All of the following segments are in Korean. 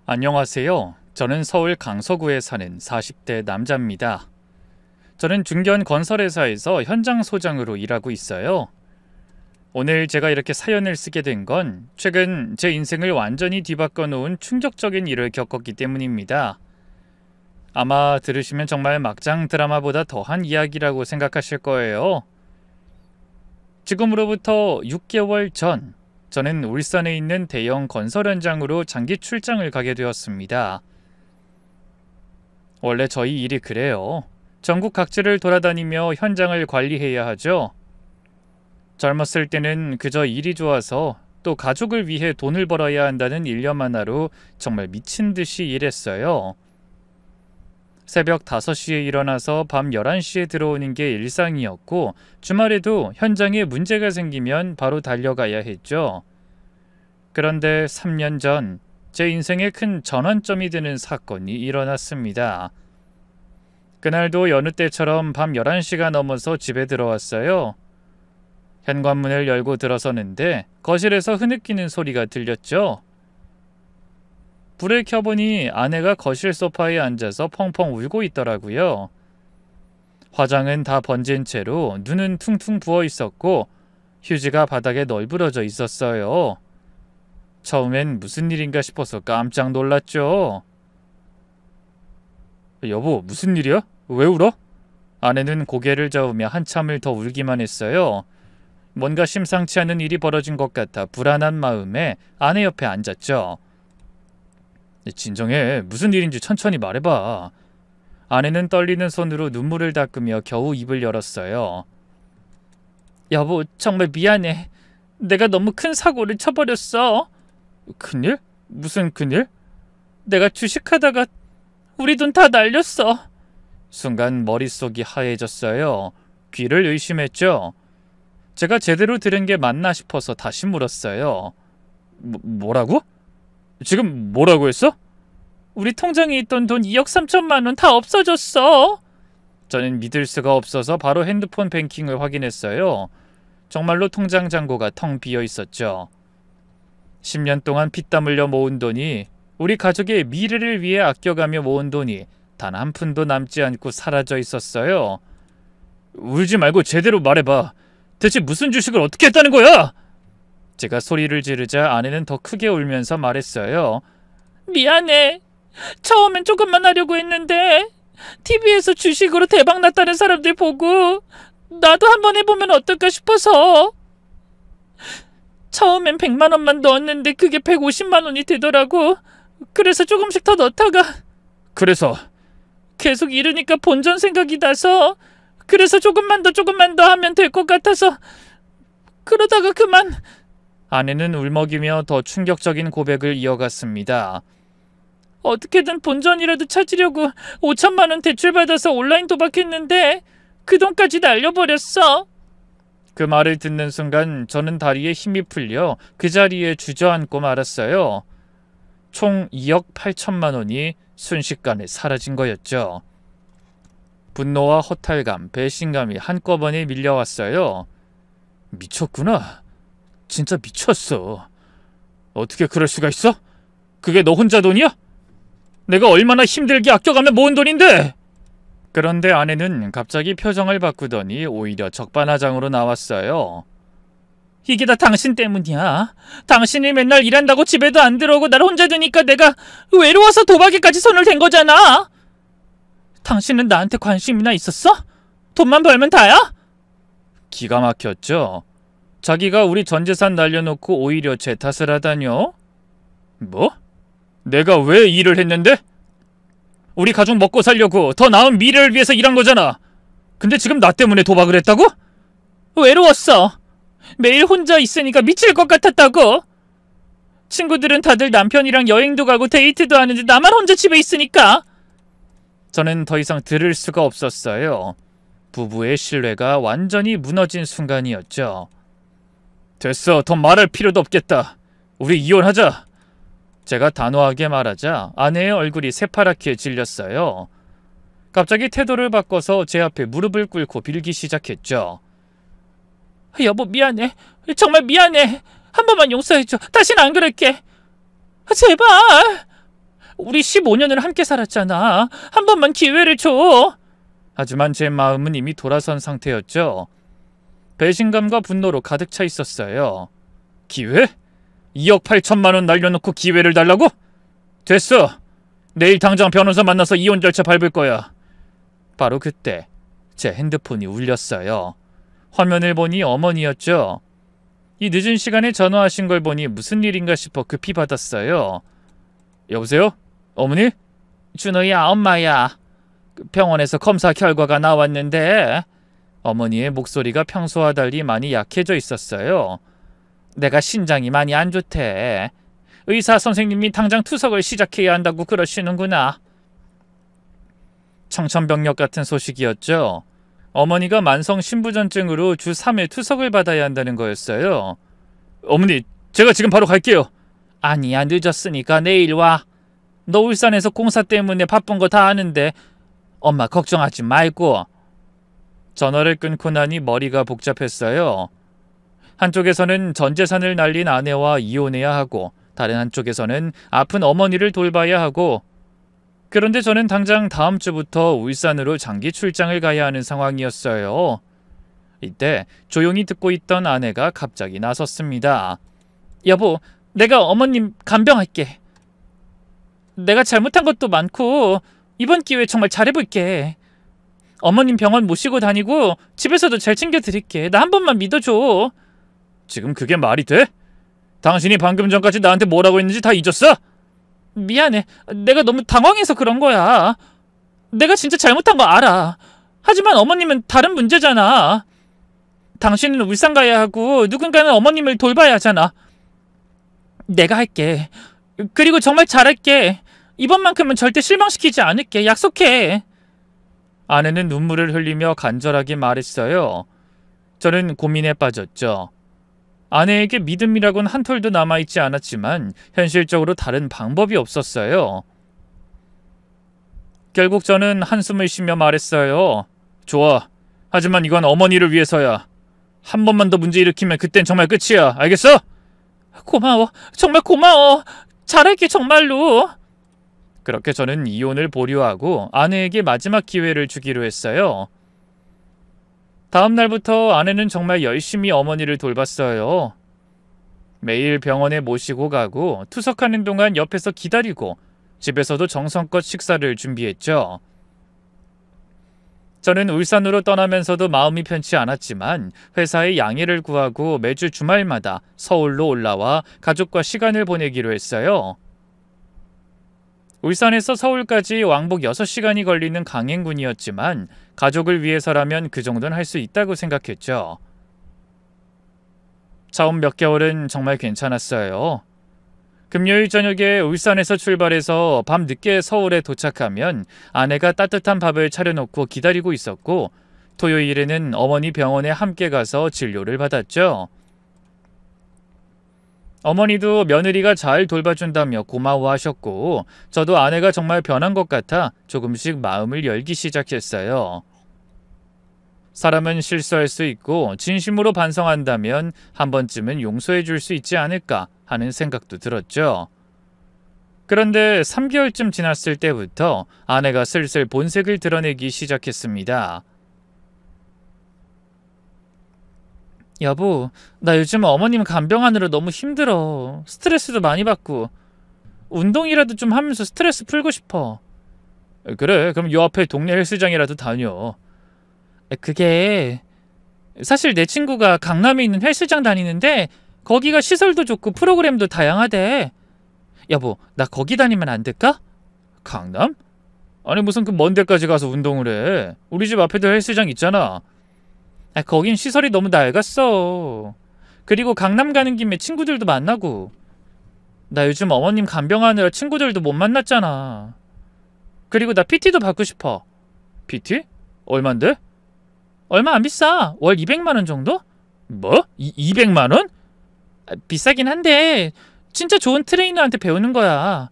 안녕하세요. 저는 서울 강서구에 사는 40대 남자입니다. 저는 중견 건설회사에서 현장 소장으로 일하고 있어요. 오늘 제가 이렇게 사연을 쓰게 된 건 최근 제 인생을 완전히 뒤바꿔 놓은 충격적인 일을 겪었기 때문입니다. 아마 들으시면 정말 막장 드라마보다 더한 이야기라고 생각하실 거예요. 지금으로부터 6개월 전, 저는 울산에 있는 대형 건설 현장으로 장기 출장을 가게 되었습니다. 원래 저희 일이 그래요. 전국 각지를 돌아다니며 현장을 관리해야 하죠. 젊었을 때는 그저 일이 좋아서 또 가족을 위해 돈을 벌어야 한다는 일념 하나로 정말 미친 듯이 일했어요. 새벽 5시에 일어나서 밤 11시에 들어오는 게 일상이었고, 주말에도 현장에 문제가 생기면 바로 달려가야 했죠. 그런데 3년 전 제 인생에 큰 전환점이 되는 사건이 일어났습니다. 그날도 여느 때처럼 밤 11시가 넘어서 집에 들어왔어요. 현관문을 열고 들어서는데 거실에서 흐느끼는 소리가 들렸죠. 불을 켜보니 아내가 거실 소파에 앉아서 펑펑 울고 있더라고요. 화장은 다 번진 채로 눈은 퉁퉁 부어 있었고 휴지가 바닥에 널브러져 있었어요. 처음엔 무슨 일인가 싶어서 깜짝 놀랐죠. 여보, 무슨 일이야? 왜 울어? 아내는 고개를 저으며 한참을 더 울기만 했어요. 뭔가 심상치 않은 일이 벌어진 것 같아 불안한 마음에 아내 옆에 앉았죠. 진정해. 무슨 일인지 천천히 말해봐. 아내는 떨리는 손으로 눈물을 닦으며 겨우 입을 열었어요. 여보, 정말 미안해. 내가 너무 큰 사고를 쳐버렸어. 큰일? 무슨 큰일? 내가 주식하다가 우리 돈 다 날렸어. 순간 머릿속이 하얘졌어요. 귀를 의심했죠. 제가 제대로 들은 게 맞나 싶어서 다시 물었어요. 뭐라고? 지금 뭐라고 했어? 우리 통장에 있던 돈 2억 3천만 원 다 없어졌어. 저는 믿을 수가 없어서 바로 핸드폰 뱅킹을 확인했어요. 정말로 통장 잔고가 텅 비어 있었죠. 10년 동안 피땀 흘려 모은 돈이, 우리 가족의 미래를 위해 아껴가며 모은 돈이 단 한 푼도 남지 않고 사라져 있었어요. 울지 말고 제대로 말해봐. 대체 무슨 주식을 어떻게 했다는 거야? 제가 소리를 지르자 아내는 더 크게 울면서 말했어요. 미안해. 처음엔 조금만 하려고 했는데 TV에서 주식으로 대박 났다는 사람들 보고 나도 한번 해보면 어떨까 싶어서. 처음엔 100만 원만 넣었는데 그게 150만 원이 되더라고. 그래서 조금씩 더 넣다가 그래서 계속 잃으니까 본전 생각이 나서, 그래서 조금만 더 하면 될 것 같아서 그러다가 그만. 아내는 울먹이며 더 충격적인 고백을 이어갔습니다. 어떻게든 본전이라도 찾으려고 5천만 원 대출받아서 온라인 도박했는데 그 돈까지 날려버렸어. 그 말을 듣는 순간 저는 다리에 힘이 풀려 그 자리에 주저앉고 말았어요. 총 2억 8천만 원이 순식간에 사라진 거였죠. 분노와 허탈감, 배신감이 한꺼번에 밀려왔어요. 미쳤구나. 진짜 미쳤어. 어떻게 그럴 수가 있어? 그게 너 혼자 돈이야? 내가 얼마나 힘들게 아껴가며 모은 돈인데! 그런데 아내는 갑자기 표정을 바꾸더니 오히려 적반하장으로 나왔어요. 이게 다 당신 때문이야. 당신이 맨날 일한다고 집에도 안 들어오고 날 혼자 두니까 내가 외로워서 도박에까지 손을 댄 거잖아. 당신은 나한테 관심이나 있었어? 돈만 벌면 다야? 기가 막혔죠. 자기가 우리 전 재산 날려놓고 오히려 제 탓을 하다뇨? 뭐? 내가 왜 일을 했는데? 우리 가족 먹고 살려고 더 나은 미래를 위해서 일한 거잖아. 근데 지금 나 때문에 도박을 했다고? 외로웠어. 매일 혼자 있으니까 미칠 것 같았다고. 친구들은 다들 남편이랑 여행도 가고 데이트도 하는데 나만 혼자 집에 있으니까. 저는 더 이상 들을 수가 없었어요. 부부의 신뢰가 완전히 무너진 순간이었죠. 됐어. 더 말할 필요도 없겠다. 우리 이혼하자. 제가 단호하게 말하자 아내의 얼굴이 새파랗게 질렸어요. 갑자기 태도를 바꿔서 제 앞에 무릎을 꿇고 빌기 시작했죠. 여보, 미안해. 정말 미안해. 한 번만 용서해줘. 다시는 안 그럴게. 제발. 우리 15년을 함께 살았잖아. 한 번만 기회를 줘. 하지만 제 마음은 이미 돌아선 상태였죠. 배신감과 분노로 가득 차 있었어요. 기회? 2억 8천만 원 날려놓고 기회를 달라고? 됐어. 내일 당장 변호사 만나서 이혼 절차 밟을 거야. 바로 그때 제 핸드폰이 울렸어요. 화면을 보니 어머니였죠. 이 늦은 시간에 전화하신 걸 보니 무슨 일인가 싶어 급히 받았어요. 여보세요? 어머니? 준호야, 엄마야. 병원에서 검사 결과가 나왔는데 어머니의 목소리가 평소와 달리 많이 약해져 있었어요. 내가 신장이 많이 안 좋대. 의사 선생님이 당장 투석을 시작해야 한다고 그러시는구나. 청천벽력 같은 소식이었죠. 어머니가 만성 신부전증으로 주 3회 투석을 받아야 한다는 거였어요. 어머니, 제가 지금 바로 갈게요. 아니야, 늦었으니까 내일 와. 너 울산에서 공사 때문에 바쁜 거 다 아는데 엄마 걱정하지 말고. 전화를 끊고 나니 머리가 복잡했어요. 한쪽에서는 전 재산을 날린 아내와 이혼해야 하고 다른 한쪽에서는 아픈 어머니를 돌봐야 하고, 그런데 저는 당장 다음 주부터 울산으로 장기 출장을 가야 하는 상황이었어요. 이때 조용히 듣고 있던 아내가 갑자기 나섰습니다. 여보, 내가 어머님 간병할게. 내가 잘못한 것도 많고 이번 기회에 정말 잘해볼게. 어머님 병원 모시고 다니고 집에서도 잘 챙겨드릴게. 나 한 번만 믿어줘. 지금 그게 말이 돼? 당신이 방금 전까지 나한테 뭐라고 했는지 다 잊었어? 미안해. 내가 너무 당황해서 그런 거야. 내가 진짜 잘못한 거 알아. 하지만 어머님은 다른 문제잖아. 당신은 울산 가야 하고 누군가는 어머님을 돌봐야 하잖아. 내가 할게. 그리고 정말 잘할게. 이번만큼은 절대 실망시키지 않을게. 약속해. 아내는 눈물을 흘리며 간절하게 말했어요. 저는 고민에 빠졌죠. 아내에게 믿음이라곤 한 톨도 남아있지 않았지만 현실적으로 다른 방법이 없었어요. 결국 저는 한숨을 쉬며 말했어요. 좋아. 하지만 이건 어머니를 위해서야. 한 번만 더 문제 일으키면 그땐 정말 끝이야. 알겠어? 고마워. 정말 고마워. 잘할게 정말로. 그렇게 저는 이혼을 보류하고 아내에게 마지막 기회를 주기로 했어요. 다음 날부터 아내는 정말 열심히 어머니를 돌봤어요. 매일 병원에 모시고 가고 투석하는 동안 옆에서 기다리고 집에서도 정성껏 식사를 준비했죠. 저는 울산으로 떠나면서도 마음이 편치 않았지만 회사에 양해를 구하고 매주 주말마다 서울로 올라와 가족과 시간을 보내기로 했어요. 울산에서 서울까지 왕복 6시간이 걸리는 강행군이었지만 가족을 위해서라면 그 정도는 할 수 있다고 생각했죠. 처음 몇 개월은 정말 괜찮았어요. 금요일 저녁에 울산에서 출발해서 밤 늦게 서울에 도착하면 아내가 따뜻한 밥을 차려놓고 기다리고 있었고, 토요일에는 어머니 병원에 함께 가서 진료를 받았죠. 어머니도 며느리가 잘 돌봐준다며 고마워하셨고, 저도 아내가 정말 변한 것 같아 조금씩 마음을 열기 시작했어요. 사람은 실수할 수 있고 진심으로 반성한다면 한 번쯤은 용서해 줄 수 있지 않을까 하는 생각도 들었죠. 그런데 3개월쯤 지났을 때부터 아내가 슬슬 본색을 드러내기 시작했습니다. 여보, 나 요즘 어머님 간병하느라 너무 힘들어. 스트레스도 많이 받고. 운동이라도 좀 하면서 스트레스 풀고 싶어. 그래, 그럼 요 앞에 동네 헬스장이라도 다녀. 그게 사실 내 친구가 강남에 있는 헬스장 다니는데 거기가 시설도 좋고 프로그램도 다양하대. 여보, 나 거기 다니면 안 될까? 강남? 아니 무슨 그 먼 데까지 가서 운동을 해. 우리 집 앞에도 헬스장 있잖아. 거긴 시설이 너무 낡았어. 그리고 강남 가는 김에 친구들도 만나고. 나 요즘 어머님 간병하느라 친구들도 못 만났잖아. 그리고 나 PT도 받고 싶어. PT? 얼만데? 얼마 안 비싸. 월 200만 원 정도? 뭐? 200만 원? 비싸긴 한데 진짜 좋은 트레이너한테 배우는 거야.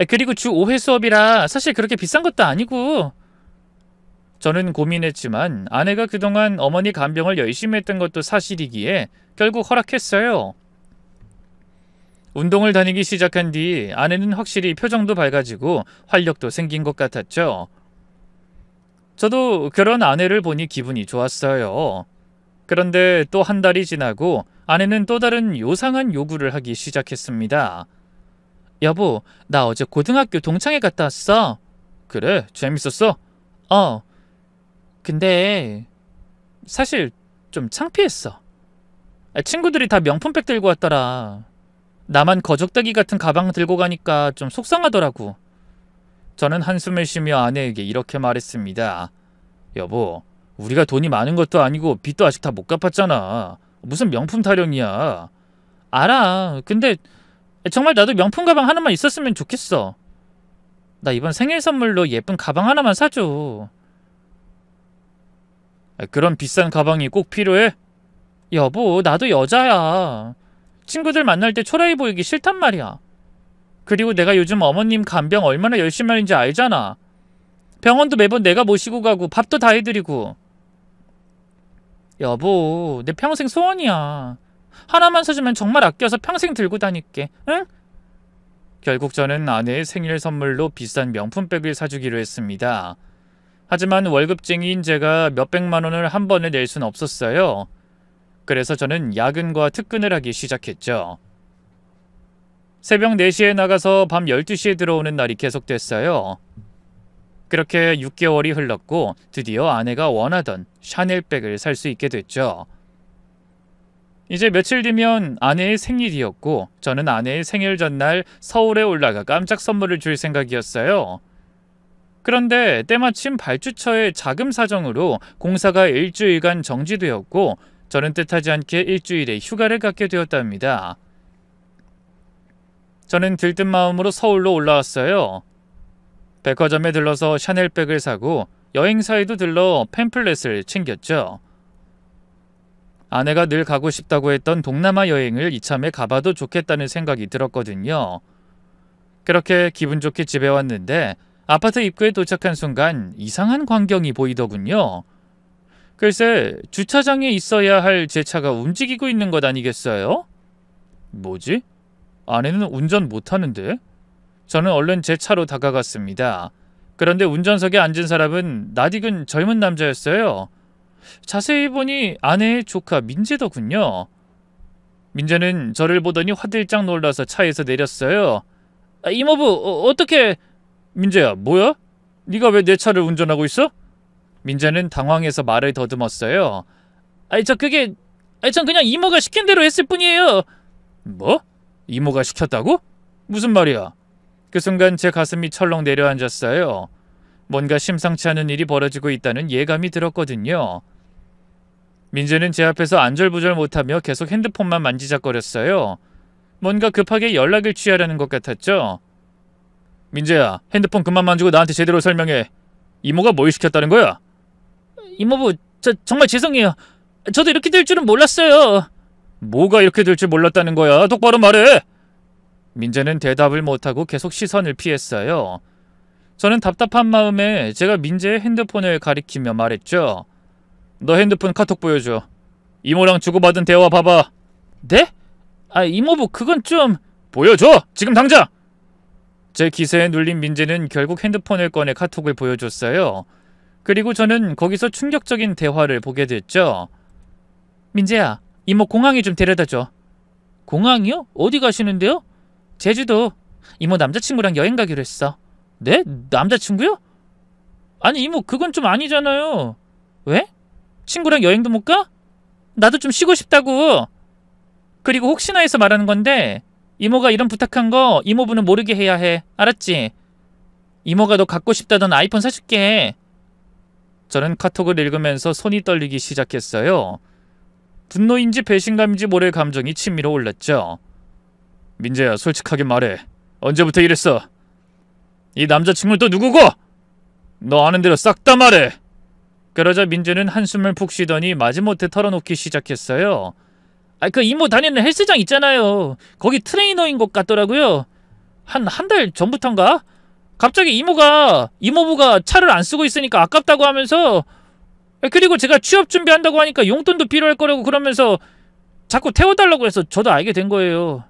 그리고 주 5회 수업이라 사실 그렇게 비싼 것도 아니고. 저는 고민했지만 아내가 그동안 어머니 간병을 열심히 했던 것도 사실이기에 결국 허락했어요. 운동을 다니기 시작한 뒤 아내는 확실히 표정도 밝아지고 활력도 생긴 것 같았죠. 저도 그런 아내를 보니 기분이 좋았어요. 그런데 또 한 달이 지나고 아내는 또 다른 요상한 요구를 하기 시작했습니다. 여보, 나 어제 고등학교 동창회 갔다 왔어. 그래? 재밌었어? 근데 사실 좀 창피했어. 친구들이 다 명품백 들고 왔더라. 나만 거적대기 같은 가방 들고 가니까 좀 속상하더라고. 저는 한숨을 쉬며 아내에게 이렇게 말했습니다. 여보, 우리가 돈이 많은 것도 아니고 빚도 아직 다 못 갚았잖아. 무슨 명품 타령이야. 알아. 근데 정말 나도 명품 가방 하나만 있었으면 좋겠어. 나 이번 생일 선물로 예쁜 가방 하나만 사줘. 그런 비싼 가방이 꼭 필요해? 여보, 나도 여자야. 친구들 만날 때 초라해 보이기 싫단 말이야. 그리고 내가 요즘 어머님 간병 얼마나 열심히 하는지 알잖아. 병원도 매번 내가 모시고 가고 밥도 다 해드리고. 여보, 내 평생 소원이야. 하나만 사주면 정말 아껴서 평생 들고 다닐게. 응? 결국 저는 아내의 생일 선물로 비싼 명품백을 사주기로 했습니다. 하지만 월급쟁이인 제가 몇백만 원을 한 번에 낼 순 없었어요. 그래서 저는 야근과 특근을 하기 시작했죠. 새벽 4시에 나가서 밤 12시에 들어오는 날이 계속됐어요. 그렇게 6개월이 흘렀고 드디어 아내가 원하던 샤넬백을 살 수 있게 됐죠. 이제 며칠 뒤면 아내의 생일이었고 저는 아내의 생일 전날 서울에 올라가 깜짝 선물을 줄 생각이었어요. 그런데 때마침 발주처의 자금 사정으로 공사가 일주일간 정지되었고 저는 뜻하지 않게 일주일의 휴가를 갖게 되었답니다. 저는 들뜬 마음으로 서울로 올라왔어요. 백화점에 들러서 샤넬백을 사고 여행사에도 들러 팸플렛을 챙겼죠. 아내가 늘 가고 싶다고 했던 동남아 여행을 이참에 가봐도 좋겠다는 생각이 들었거든요. 그렇게 기분 좋게 집에 왔는데 아파트 입구에 도착한 순간 이상한 광경이 보이더군요. 글쎄, 주차장에 있어야 할 제 차가 움직이고 있는 것 아니겠어요? 뭐지? 아내는 운전 못하는데? 저는 얼른 제 차로 다가갔습니다. 그런데 운전석에 앉은 사람은 낯익은 젊은 남자였어요. 자세히 보니 아내의 조카 민재더군요. 민재는 저를 보더니 화들짝 놀라서 차에서 내렸어요. 이모부, 어떻게... 민재야, 뭐야? 네가 왜 내 차를 운전하고 있어? 민재는 당황해서 말을 더듬었어요. 전 그냥 이모가 시킨 대로 했을 뿐이에요. 뭐? 이모가 시켰다고? 무슨 말이야? 그 순간 제 가슴이 철렁 내려앉았어요. 뭔가 심상치 않은 일이 벌어지고 있다는 예감이 들었거든요. 민재는 제 앞에서 안절부절 못하며 계속 핸드폰만 만지작거렸어요. 뭔가 급하게 연락을 취하려는 것 같았죠. 민재야, 핸드폰 그만 만지고 나한테 제대로 설명해. 이모가 뭘 시켰다는 거야? 이모부, 저 정말 죄송해요. 저도 이렇게 될 줄은 몰랐어요. 뭐가 이렇게 될 줄 몰랐다는 거야? 똑바로 말해. 민재는 대답을 못하고 계속 시선을 피했어요. 저는 답답한 마음에 제가 민재의 핸드폰을 가리키며 말했죠. 너 핸드폰 카톡 보여줘. 이모랑 주고받은 대화 봐봐. 네? 이모부, 그건 좀... 보여줘! 지금 당장! 제 기세에 눌린 민재는 결국 핸드폰을 꺼내 카톡을 보여줬어요. 그리고 저는 거기서 충격적인 대화를 보게 됐죠. 민재야, 이모 공항에 좀 데려다줘. 공항이요? 어디 가시는데요? 제주도. 이모 남자친구랑 여행 가기로 했어. 네? 남자친구요? 아니 이모, 그건 좀 아니잖아요. 왜? 친구랑 여행도 못 가? 나도 좀 쉬고 싶다고. 그리고 혹시나 해서 말하는 건데 이모가 이런 부탁한 거 이모부는 모르게 해야 해. 알았지? 이모가 너 갖고 싶다던 아이폰 사줄게. 저는 카톡을 읽으면서 손이 떨리기 시작했어요. 분노인지 배신감인지 모를 감정이 치밀어 올랐죠. 민재야, 솔직하게 말해. 언제부터 이랬어? 이 남자친구는 또 누구고? 너 아는 대로 싹 다 말해. 그러자 민재는 한숨을 푹 쉬더니 마지못해 털어놓기 시작했어요. 그 이모 다니는 헬스장 있잖아요. 거기 트레이너인 것 같더라고요. 한 달 전부턴가? 갑자기 이모부가 차를 안 쓰고 있으니까 아깝다고 하면서, 그리고 제가 취업 준비한다고 하니까 용돈도 필요할 거라고 그러면서 자꾸 태워달라고 해서 저도 알게 된 거예요.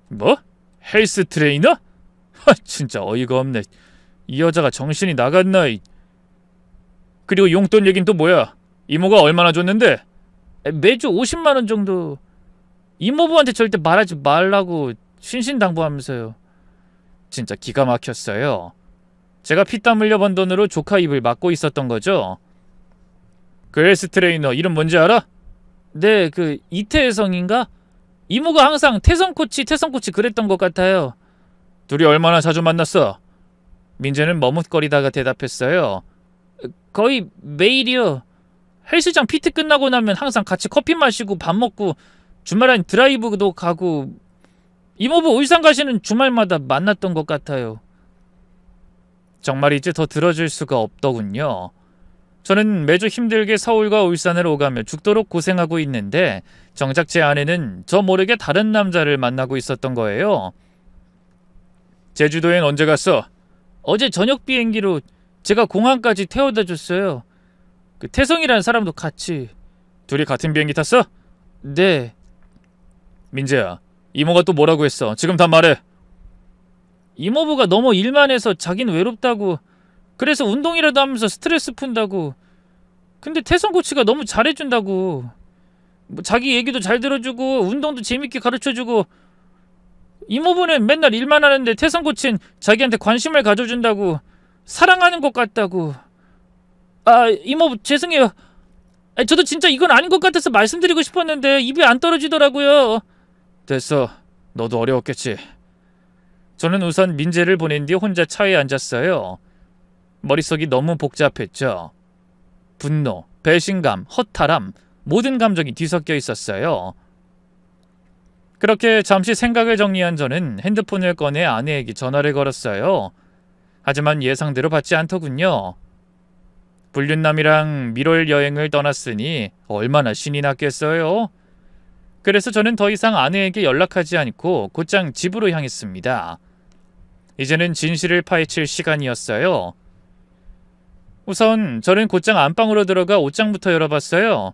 뭐? 헬스 트레이너? 하, 진짜 어이가 없네. 이 여자가 정신이 나갔나. 그리고 용돈 얘긴 또 뭐야? 이모가 얼마나 줬는데? 매주 50만 원 정도. 이모부한테 절대 말하지 말라고 신신당부하면서요. 진짜 기가 막혔어요. 제가 피땀 흘려 번 돈으로 조카 입을 막고 있었던 거죠. 그 헬스 트레이너 이름 뭔지 알아? 네, 그 이태성인가? 이모가 항상 태성코치 그랬던 것 같아요. 둘이 얼마나 자주 만났어? 민재는 머뭇거리다가 대답했어요. 거의 매일이요. 헬스장 PT 끝나고 나면 항상 같이 커피 마시고 밥 먹고 주말엔 드라이브도 가고 이모부 울산 가시는 주말마다 만났던 것 같아요. 정말 이제 더 들어줄 수가 없더군요. 저는 매주 힘들게 서울과 울산을 오가며 죽도록 고생하고 있는데 정작 제 아내는 저 모르게 다른 남자를 만나고 있었던 거예요. 제주도엔 언제 갔어? 어제 저녁 비행기로 제가 공항까지 태워다 줬어요. 그 태성이라는 사람도 같이. 둘이 같은 비행기 탔어? 네. 민재야, 이모가 또 뭐라고 했어? 지금 다 말해. 이모부가 너무 일만 해서 자긴 외롭다고, 그래서 운동이라도 하면서 스트레스 푼다고. 근데 태성 코치가 너무 잘해준다고. 뭐 자기 얘기도 잘 들어주고 운동도 재밌게 가르쳐주고. 이모부는 맨날 일만 하는데 태성 코치는 자기한테 관심을 가져준다고, 사랑하는 것 같다고. 아, 이모부 죄송해요. 저도 진짜 이건 아닌 것 같아서 말씀드리고 싶었는데 입이 안 떨어지더라고요. 됐어. 너도 어려웠겠지. 저는 우선 민재를 보낸 뒤 혼자 차에 앉았어요. 머릿속이 너무 복잡했죠. 분노, 배신감, 허탈함, 모든 감정이 뒤섞여 있었어요. 그렇게 잠시 생각을 정리한 저는 핸드폰을 꺼내 아내에게 전화를 걸었어요. 하지만 예상대로 받지 않더군요. 불륜남이랑 미롤 여행을 떠났으니 얼마나 신이 났겠어요. 그래서 저는 더 이상 아내에게 연락하지 않고 곧장 집으로 향했습니다. 이제는 진실을 파헤칠 시간이었어요. 우선 저는 곧장 안방으로 들어가 옷장부터 열어봤어요.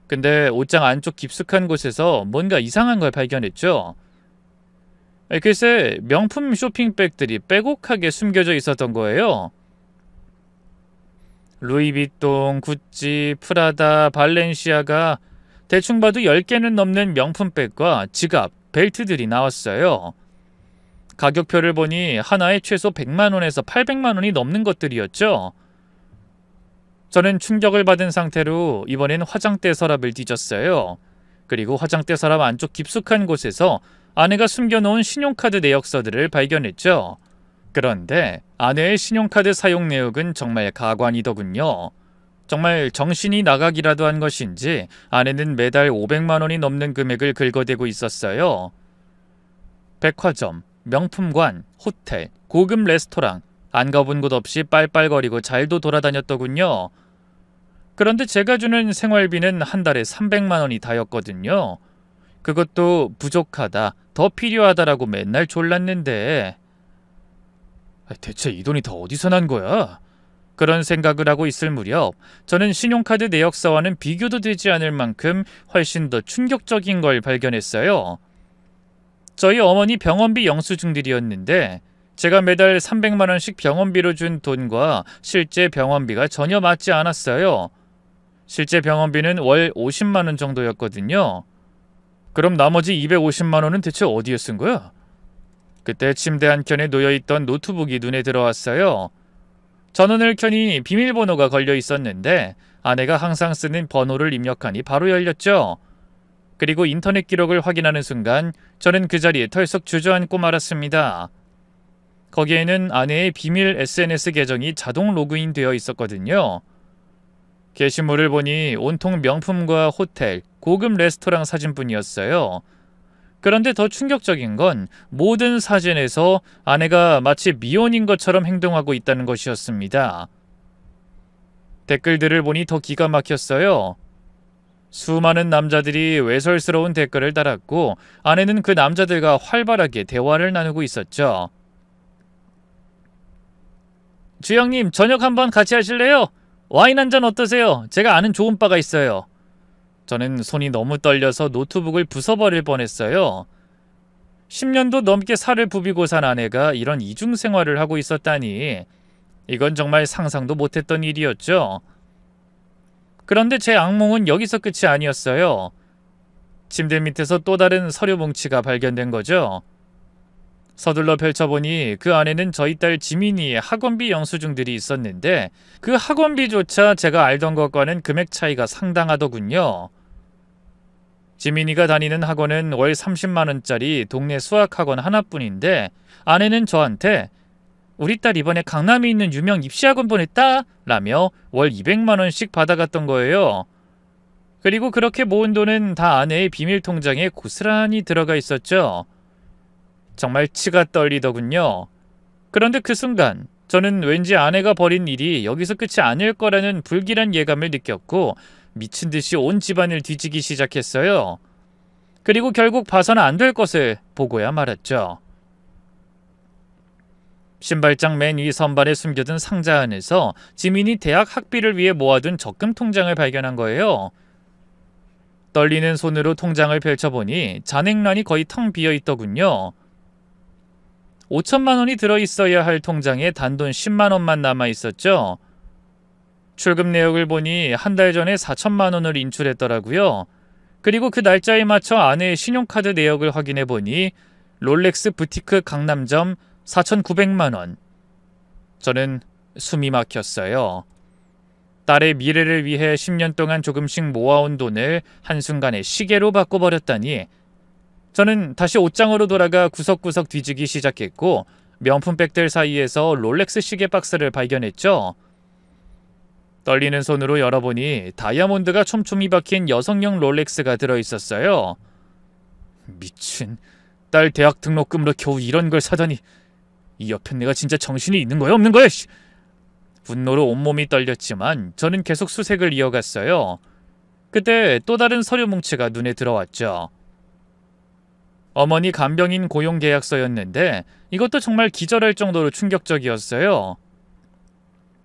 근데 옷장 안쪽 깊숙한 곳에서 뭔가 이상한 걸 발견했죠. 글쎄, 명품 쇼핑백들이 빼곡하게 숨겨져 있었던 거예요. 루이비통, 구찌, 프라다, 발렌시아가 대충 봐도 10개는 넘는 명품백과 지갑, 벨트들이 나왔어요. 가격표를 보니 하나에 최소 100만원에서 800만원이 넘는 것들이었죠. 저는 충격을 받은 상태로 이번엔 화장대 서랍을 뒤졌어요. 그리고 화장대 서랍 안쪽 깊숙한 곳에서 아내가 숨겨놓은 신용카드 내역서들을 발견했죠. 그런데 아내의 신용카드 사용 내역은 정말 가관이더군요. 정말 정신이 나가기라도 한 것인지 아내는 매달 500만원이 넘는 금액을 긁어대고 있었어요. 백화점, 명품관, 호텔, 고급 레스토랑, 안 가본 곳 없이 빨빨거리고 잘도 돌아다녔더군요. 그런데 제가 주는 생활비는 한 달에 300만원이 다였거든요. 그것도 부족하다, 더 필요하다라고 맨날 졸랐는데 대체 이 돈이 다 어디서 난 거야? 그런 생각을 하고 있을 무렵 저는 신용카드 내역서와는 비교도 되지 않을 만큼 훨씬 더 충격적인 걸 발견했어요. 저희 어머니 병원비 영수증들이었는데 제가 매달 300만원씩 병원비로 준 돈과 실제 병원비가 전혀 맞지 않았어요. 실제 병원비는 월 50만원 정도였거든요. 그럼 나머지 250만원은 대체 어디에 쓴 거야? 그때 침대 한켠에 놓여있던 노트북이 눈에 들어왔어요. 전원을 켜니 비밀번호가 걸려 있었는데 아내가 항상 쓰는 번호를 입력하니 바로 열렸죠. 그리고 인터넷 기록을 확인하는 순간 저는 그 자리에 털썩 주저앉고 말았습니다. 거기에는 아내의 비밀 SNS 계정이 자동 로그인 되어 있었거든요. 게시물을 보니 온통 명품과 호텔, 고급 레스토랑 사진뿐이었어요. 그런데 더 충격적인 건 모든 사진에서 아내가 마치 미혼인 것처럼 행동하고 있다는 것이었습니다. 댓글들을 보니 더 기가 막혔어요. 수많은 남자들이 외설스러운 댓글을 달았고 아내는 그 남자들과 활발하게 대화를 나누고 있었죠. 주영님, 저녁 한번 같이 하실래요? 와인 한 잔 어떠세요? 제가 아는 좋은 바가 있어요. 저는 손이 너무 떨려서 노트북을 부숴버릴 뻔했어요. 10년도 넘게 살을 부비고 산 아내가 이런 이중 생활을 하고 있었다니 이건 정말 상상도 못했던 일이었죠. 그런데 제 악몽은 여기서 끝이 아니었어요. 침대 밑에서 또 다른 서류 뭉치가 발견된 거죠. 서둘러 펼쳐보니 그 안에는 저희 딸 지민이의 학원비 영수증들이 있었는데 그 학원비조차 제가 알던 것과는 금액 차이가 상당하더군요. 지민이가 다니는 학원은 월 30만 원짜리 동네 수학학원 하나뿐인데 아내는 저한테 우리 딸 이번에 강남에 있는 유명 입시학원 보냈다 라며 월 200만 원씩 받아갔던 거예요. 그리고 그렇게 모은 돈은 다 아내의 비밀 통장에 고스란히 들어가 있었죠. 정말 치가 떨리더군요. 그런데 그 순간 저는 왠지 아내가 벌인 일이 여기서 끝이 아닐 거라는 불길한 예감을 느꼈고 미친 듯이 온 집안을 뒤지기 시작했어요. 그리고 결국 봐서는 안 될 것을 보고야 말았죠. 신발장 맨 위 선반에 숨겨둔 상자 안에서 지민이 대학 학비를 위해 모아둔 적금 통장을 발견한 거예요. 떨리는 손으로 통장을 펼쳐보니 잔액란이 거의 텅 비어있더군요. 5천만 원이 들어있어야 할 통장에 단돈 10만 원만 남아있었죠. 출금 내역을 보니 한 달 전에 4천만 원을 인출했더라고요. 그리고 그 날짜에 맞춰 아내의 신용카드 내역을 확인해보니 롤렉스 부티크 강남점 4,900만 원. 저는 숨이 막혔어요. 딸의 미래를 위해 10년 동안 조금씩 모아온 돈을 한순간에 시계로 바꿔버렸다니 저는 다시 옷장으로 돌아가 구석구석 뒤지기 시작했고 명품백들 사이에서 롤렉스 시계 박스를 발견했죠. 떨리는 손으로 열어보니 다이아몬드가 촘촘히 박힌 여성용 롤렉스가 들어있었어요. 미친, 딸 대학 등록금으로 겨우 이런 걸 사다니 이 옆엔 내가 진짜 정신이 있는 거야 없는 거야? 분노로 온몸이 떨렸지만 저는 계속 수색을 이어갔어요. 그때 또 다른 서류 뭉치가 눈에 들어왔죠. 어머니 간병인 고용계약서였는데 이것도 정말 기절할 정도로 충격적이었어요.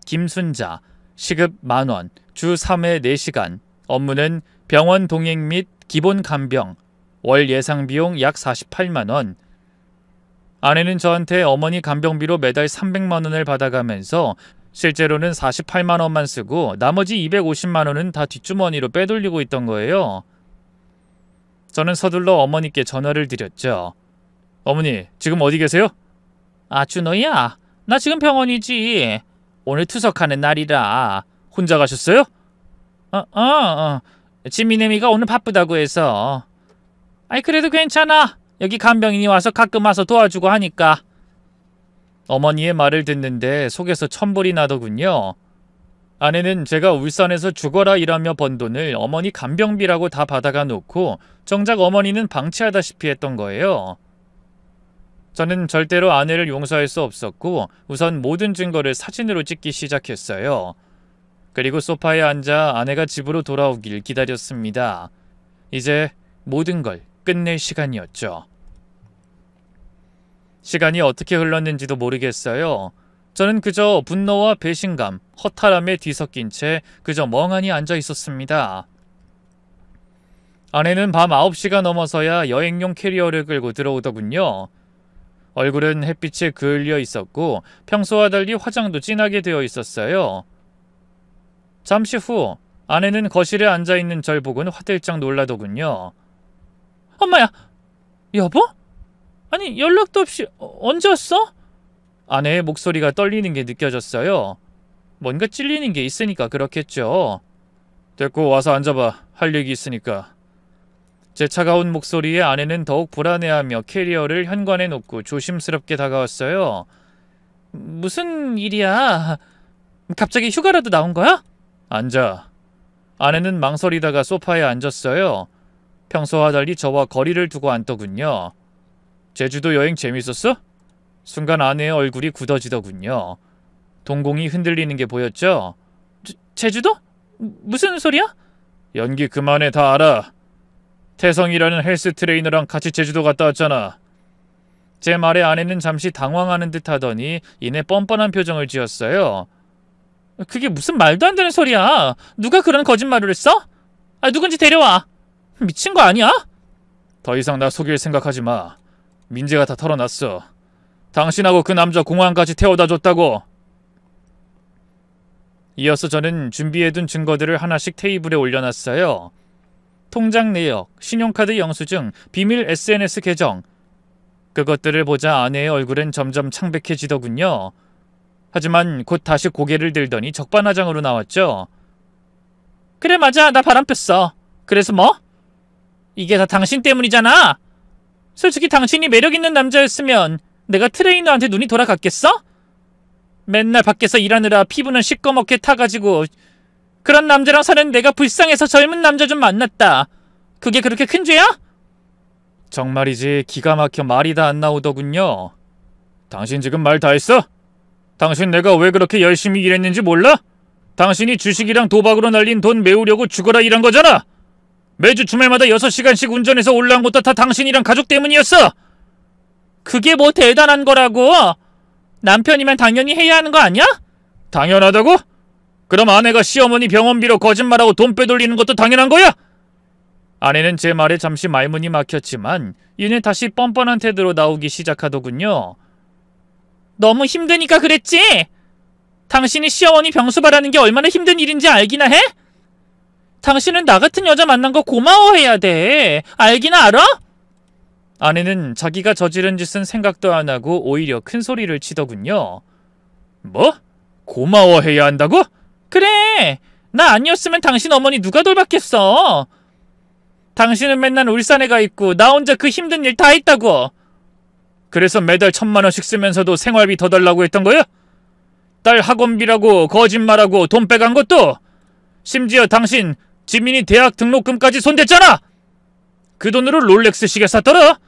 김순자, 시급 10,000원, 주 3회 4시간, 업무는 병원 동행 및 기본 간병, 월 예상 비용 약 48만 원. 아내는 저한테 어머니 간병비로 매달 300만 원을 받아가면서 실제로는 48만 원만 쓰고 나머지 250만 원은 다 뒷주머니로 빼돌리고 있던 거예요. 저는 서둘러 어머니께 전화를 드렸죠. 어머니, 지금 어디 계세요? 아, 준호야. 나 지금 병원이지. 오늘 투석하는 날이라. 혼자 가셨어요? 지민애미가 오늘 바쁘다고 해서. 아이, 그래도 괜찮아. 여기 간병인이 와서 가끔 와서 도와주고 하니까. 어머니의 말을 듣는데 속에서 천불이 나더군요. 아내는 제가 울산에서 죽어라 일하며 번 돈을 어머니 간병비라고 다 받아가 놓고 정작 어머니는 방치하다시피 했던 거예요. 저는 절대로 아내를 용서할 수 없었고 우선 모든 증거를 사진으로 찍기 시작했어요. 그리고 소파에 앉아 아내가 집으로 돌아오길 기다렸습니다. 이제 모든 걸 끝낼 시간이었죠. 시간이 어떻게 흘렀는지도 모르겠어요. 저는 그저 분노와 배신감, 허탈함에 뒤섞인 채 그저 멍하니 앉아 있었습니다. 아내는 밤 9시가 넘어서야 여행용 캐리어를 끌고 들어오더군요. 얼굴은 햇빛에 그을려 있었고 평소와 달리 화장도 진하게 되어 있었어요. 잠시 후 아내는 거실에 앉아있는 절 보고는 화들짝 놀라더군요. 엄마야! 여보? 아니 연락도 없이 언제 왔어? 아내의 목소리가 떨리는 게 느껴졌어요. 뭔가 찔리는 게 있으니까 그렇겠죠. 됐고 와서 앉아봐. 할 얘기 있으니까. 제 차가운 목소리에 아내는 더욱 불안해하며 캐리어를 현관에 놓고 조심스럽게 다가왔어요. 무슨 일이야? 갑자기 휴가라도 나온 거야? 앉아. 아내는 망설이다가 소파에 앉았어요. 평소와 달리 저와 거리를 두고 앉더군요. 제주도 여행 재밌었어? 순간 아내의 얼굴이 굳어지더군요. 동공이 흔들리는 게 보였죠? 제주도? 무슨 소리야? 연기 그만해, 다 알아. 태성이라는 헬스 트레이너랑 같이 제주도 갔다 왔잖아. 제 말에 아내는 잠시 당황하는 듯 하더니 이내 뻔뻔한 표정을 지었어요. 그게 무슨 말도 안 되는 소리야. 누가 그런 거짓말을 했어? 누군지 데려와. 미친 거 아니야? 더 이상 나 속일 생각하지 마. 민재가 다 털어놨어. 당신하고 그 남자 공항까지 태워다 줬다고. 이어서 저는 준비해둔 증거들을 하나씩 테이블에 올려놨어요. 통장 내역, 신용카드 영수증, 비밀 SNS 계정. 그것들을 보자 아내의 얼굴은 점점 창백해지더군요. 하지만 곧 다시 고개를 들더니 적반하장으로 나왔죠. 그래 맞아, 나 바람 폈어. 그래서 뭐? 이게 다 당신 때문이잖아. 솔직히 당신이 매력있는 남자였으면 내가 트레이너한테 눈이 돌아갔겠어? 맨날 밖에서 일하느라 피부는 시꺼멓게 타가지고 그런 남자랑 사는 내가 불쌍해서 젊은 남자 좀 만났다. 그게 그렇게 큰 죄야? 정말이지 기가 막혀 말이 다 안 나오더군요. 당신 지금 말 다 했어? 당신 내가 왜 그렇게 열심히 일했는지 몰라? 당신이 주식이랑 도박으로 날린 돈 메우려고 죽어라 일한 거잖아. 매주 주말마다 6시간씩 운전해서 올라온 것도 다 당신이랑 가족 때문이었어. 그게 뭐 대단한 거라고. 남편이면 당연히 해야 하는 거 아니야? 당연하다고? 그럼 아내가 시어머니 병원비로 거짓말하고 돈 빼돌리는 것도 당연한 거야? 아내는 제 말에 잠시 말문이 막혔지만 이내 다시 뻔뻔한 태도로 나오기 시작하더군요. 너무 힘드니까 그랬지? 당신이 시어머니 병수발하는 게 얼마나 힘든 일인지 알기나 해? 당신은 나 같은 여자 만난 거 고마워해야 돼. 알기나 알아? 아내는 자기가 저지른 짓은 생각도 안 하고 오히려 큰 소리를 치더군요. 뭐? 고마워해야 한다고? 그래! 나 아니었으면 당신 어머니 누가 돌봤겠어? 당신은 맨날 울산에 가 있고 나 혼자 그 힘든 일 다 했다고. 그래서 매달 1,000만 원씩 쓰면서도 생활비 더 달라고 했던 거야? 딸 학원비라고 거짓말하고 돈 빼간 것도? 심지어 당신 지민이 대학 등록금까지 손댔잖아! 그 돈으로 롤렉스 시계 샀더라?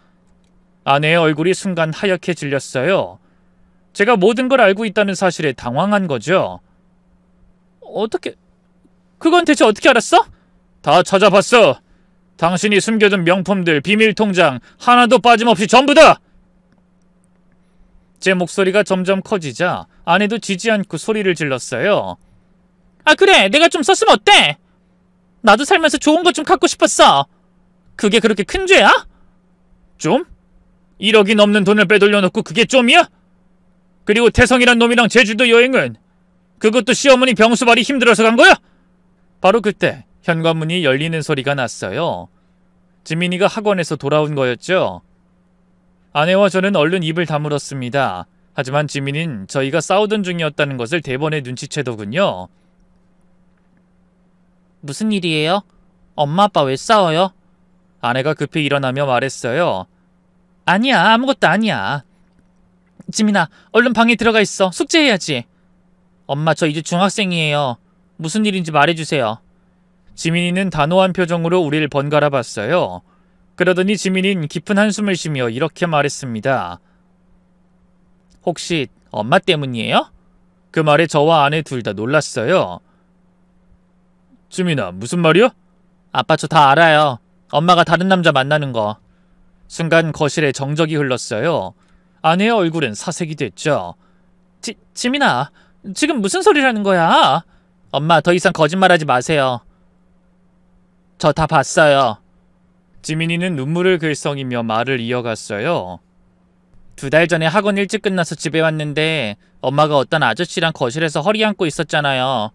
아내의 얼굴이 순간 하얗게 질렸어요. 제가 모든 걸 알고 있다는 사실에 당황한 거죠. 어떻게... 그건 대체 어떻게 알았어? 다 찾아봤어. 당신이 숨겨둔 명품들, 비밀 통장 하나도 빠짐없이 전부 다! 제 목소리가 점점 커지자 아내도 지지 않고 소리를 질렀어요. 아 그래, 내가 좀 썼으면 어때? 나도 살면서 좋은 것 좀 갖고 싶었어. 그게 그렇게 큰 죄야? 좀? 1억이 넘는 돈을 빼돌려놓고 그게 좀이야? 그리고 태성이란 놈이랑 제주도 여행은? 그것도 시어머니 병수발이 힘들어서 간 거야? 바로 그때 현관문이 열리는 소리가 났어요. 지민이가 학원에서 돌아온 거였죠. 아내와 저는 얼른 입을 다물었습니다. 하지만 지민이는 저희가 싸우던 중이었다는 것을 대번에 눈치채더군요. 무슨 일이에요? 엄마 아빠 왜 싸워요? 아내가 급히 일어나며 말했어요. 아니야, 아무것도 아니야. 지민아, 얼른 방에 들어가 있어. 숙제해야지. 엄마, 저 이제 중학생이에요. 무슨 일인지 말해주세요. 지민이는 단호한 표정으로 우리를 번갈아 봤어요. 그러더니 지민이는 깊은 한숨을 쉬며 이렇게 말했습니다. 혹시 엄마 때문이에요? 그 말에 저와 아내 둘 다 놀랐어요. 지민아, 무슨 말이야? 아빠 저 다 알아요. 엄마가 다른 남자 만나는 거. 순간 거실에 정적이 흘렀어요. 아내의 얼굴은 사색이 됐죠. 지민아, 지금 무슨 소리를 하는 거야? 엄마, 더 이상 거짓말하지 마세요. 저 다 봤어요. 지민이는 눈물을 글썽이며 말을 이어갔어요. 2달 전에 학원 일찍 끝나서 집에 왔는데 엄마가 어떤 아저씨랑 거실에서 허리 안고 있었잖아요.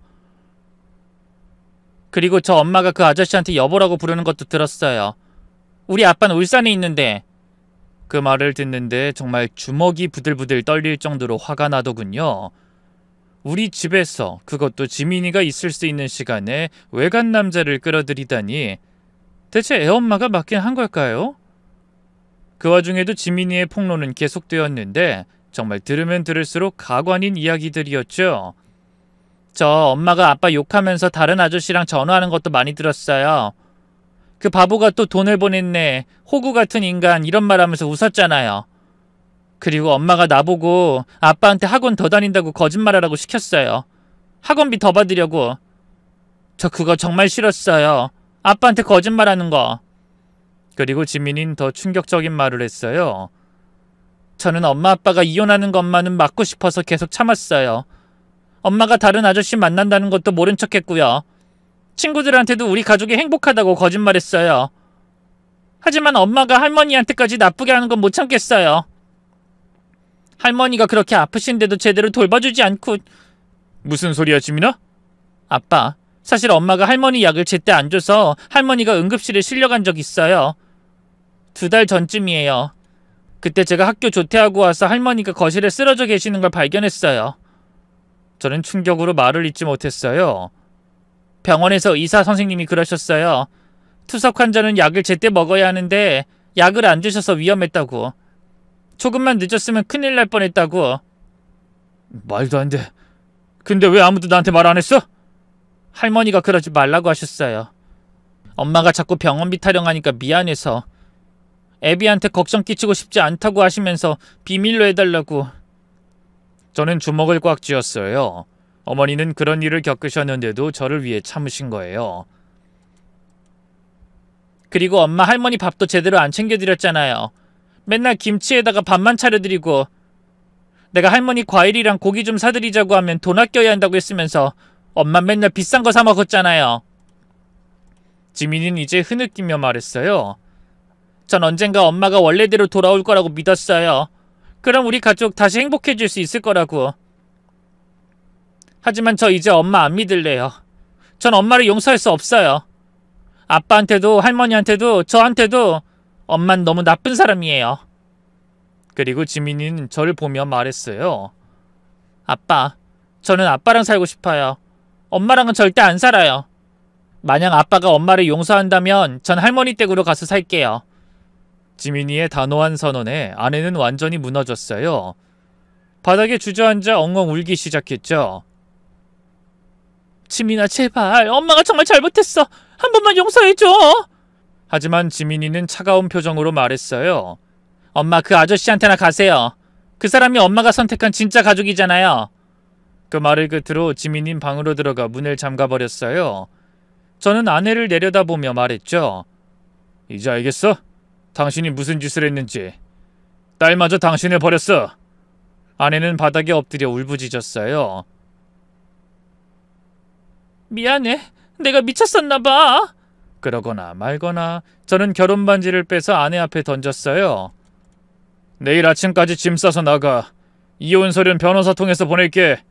그리고 저 엄마가 그 아저씨한테 여보라고 부르는 것도 들었어요. 우리 아빠는 울산에 있는데. 그 말을 듣는데 정말 주먹이 부들부들 떨릴 정도로 화가 나더군요. 우리 집에서, 그것도 지민이가 있을 수 있는 시간에 외간 남자를 끌어들이다니 대체 애엄마가 맞긴 한 걸까요? 그 와중에도 지민이의 폭로는 계속되었는데 정말 들으면 들을수록 가관인 이야기들이었죠. 저 엄마가 아빠 욕하면서 다른 아저씨랑 전화하는 것도 많이 들었어요. 그 바보가 또 돈을 보냈네, 호구 같은 인간, 이런 말 하면서 웃었잖아요. 그리고 엄마가 나보고 아빠한테 학원 더 다닌다고 거짓말하라고 시켰어요. 학원비 더 받으려고. 저 그거 정말 싫었어요. 아빠한테 거짓말하는 거. 그리고 지민이는 더 충격적인 말을 했어요. 저는 엄마 아빠가 이혼하는 것만은 막고 싶어서 계속 참았어요. 엄마가 다른 아저씨 만난다는 것도 모른 척했고요. 친구들한테도 우리 가족이 행복하다고 거짓말했어요. 하지만 엄마가 할머니한테까지 나쁘게 하는 건 못 참겠어요. 할머니가 그렇게 아프신데도 제대로 돌봐주지 않고. 무슨 소리야, 지민아? 아빠, 사실 엄마가 할머니 약을 제때 안 줘서 할머니가 응급실에 실려간 적 있어요. 2달 전쯤이에요. 그때 제가 학교 조퇴하고 와서 할머니가 거실에 쓰러져 계시는 걸 발견했어요. 저는 충격으로 말을 잇지 못했어요. 병원에서 의사 선생님이 그러셨어요. 투석 환자는 약을 제때 먹어야 하는데 약을 안 주셔서 위험했다고. 조금만 늦었으면 큰일 날 뻔했다고. 말도 안 돼. 근데 왜 아무도 나한테 말 안 했어? 할머니가 그러지 말라고 하셨어요. 엄마가 자꾸 병원비 타령하니까 미안해서. 애비한테 걱정 끼치고 싶지 않다고 하시면서 비밀로 해달라고. 저는 주먹을 꽉 쥐었어요. 어머니는 그런 일을 겪으셨는데도 저를 위해 참으신 거예요. 그리고 엄마 할머니 밥도 제대로 안 챙겨드렸잖아요. 맨날 김치에다가 밥만 차려드리고. 내가 할머니 과일이랑 고기 좀 사드리자고 하면 돈 아껴야 한다고 했으면서 엄마 맨날 비싼 거 사 먹었잖아요. 지민이는 이제 흐느끼며 말했어요. 전 언젠가 엄마가 원래대로 돌아올 거라고 믿었어요. 그럼 우리 가족 다시 행복해질 수 있을 거라고. 하지만 저 이제 엄마 안 믿을래요. 전 엄마를 용서할 수 없어요. 아빠한테도 할머니한테도 저한테도 엄만 너무 나쁜 사람이에요. 그리고 지민이는 저를 보며 말했어요. 아빠, 저는 아빠랑 살고 싶어요. 엄마랑은 절대 안 살아요. 만약 아빠가 엄마를 용서한다면 전 할머니 댁으로 가서 살게요. 지민이의 단호한 선언에 아내는 완전히 무너졌어요. 바닥에 주저앉아 엉엉 울기 시작했죠. 지민아, 제발. 엄마가 정말 잘못했어. 한 번만 용서해줘. 하지만 지민이는 차가운 표정으로 말했어요. 엄마, 그 아저씨한테나 가세요. 그 사람이 엄마가 선택한 진짜 가족이잖아요. 그 말을 끝으로 지민이는 방으로 들어가 문을 잠가버렸어요. 저는 아내를 내려다보며 말했죠. 이제 알겠어? 당신이 무슨 짓을 했는지. 딸마저 당신을 버렸어. 아내는 바닥에 엎드려 울부짖었어요. 미안해. 내가 미쳤었나봐. 그러거나 말거나 저는 결혼 반지를 빼서 아내 앞에 던졌어요. 내일 아침까지 짐 싸서 나가. 이혼 서류는 변호사 통해서 보낼게.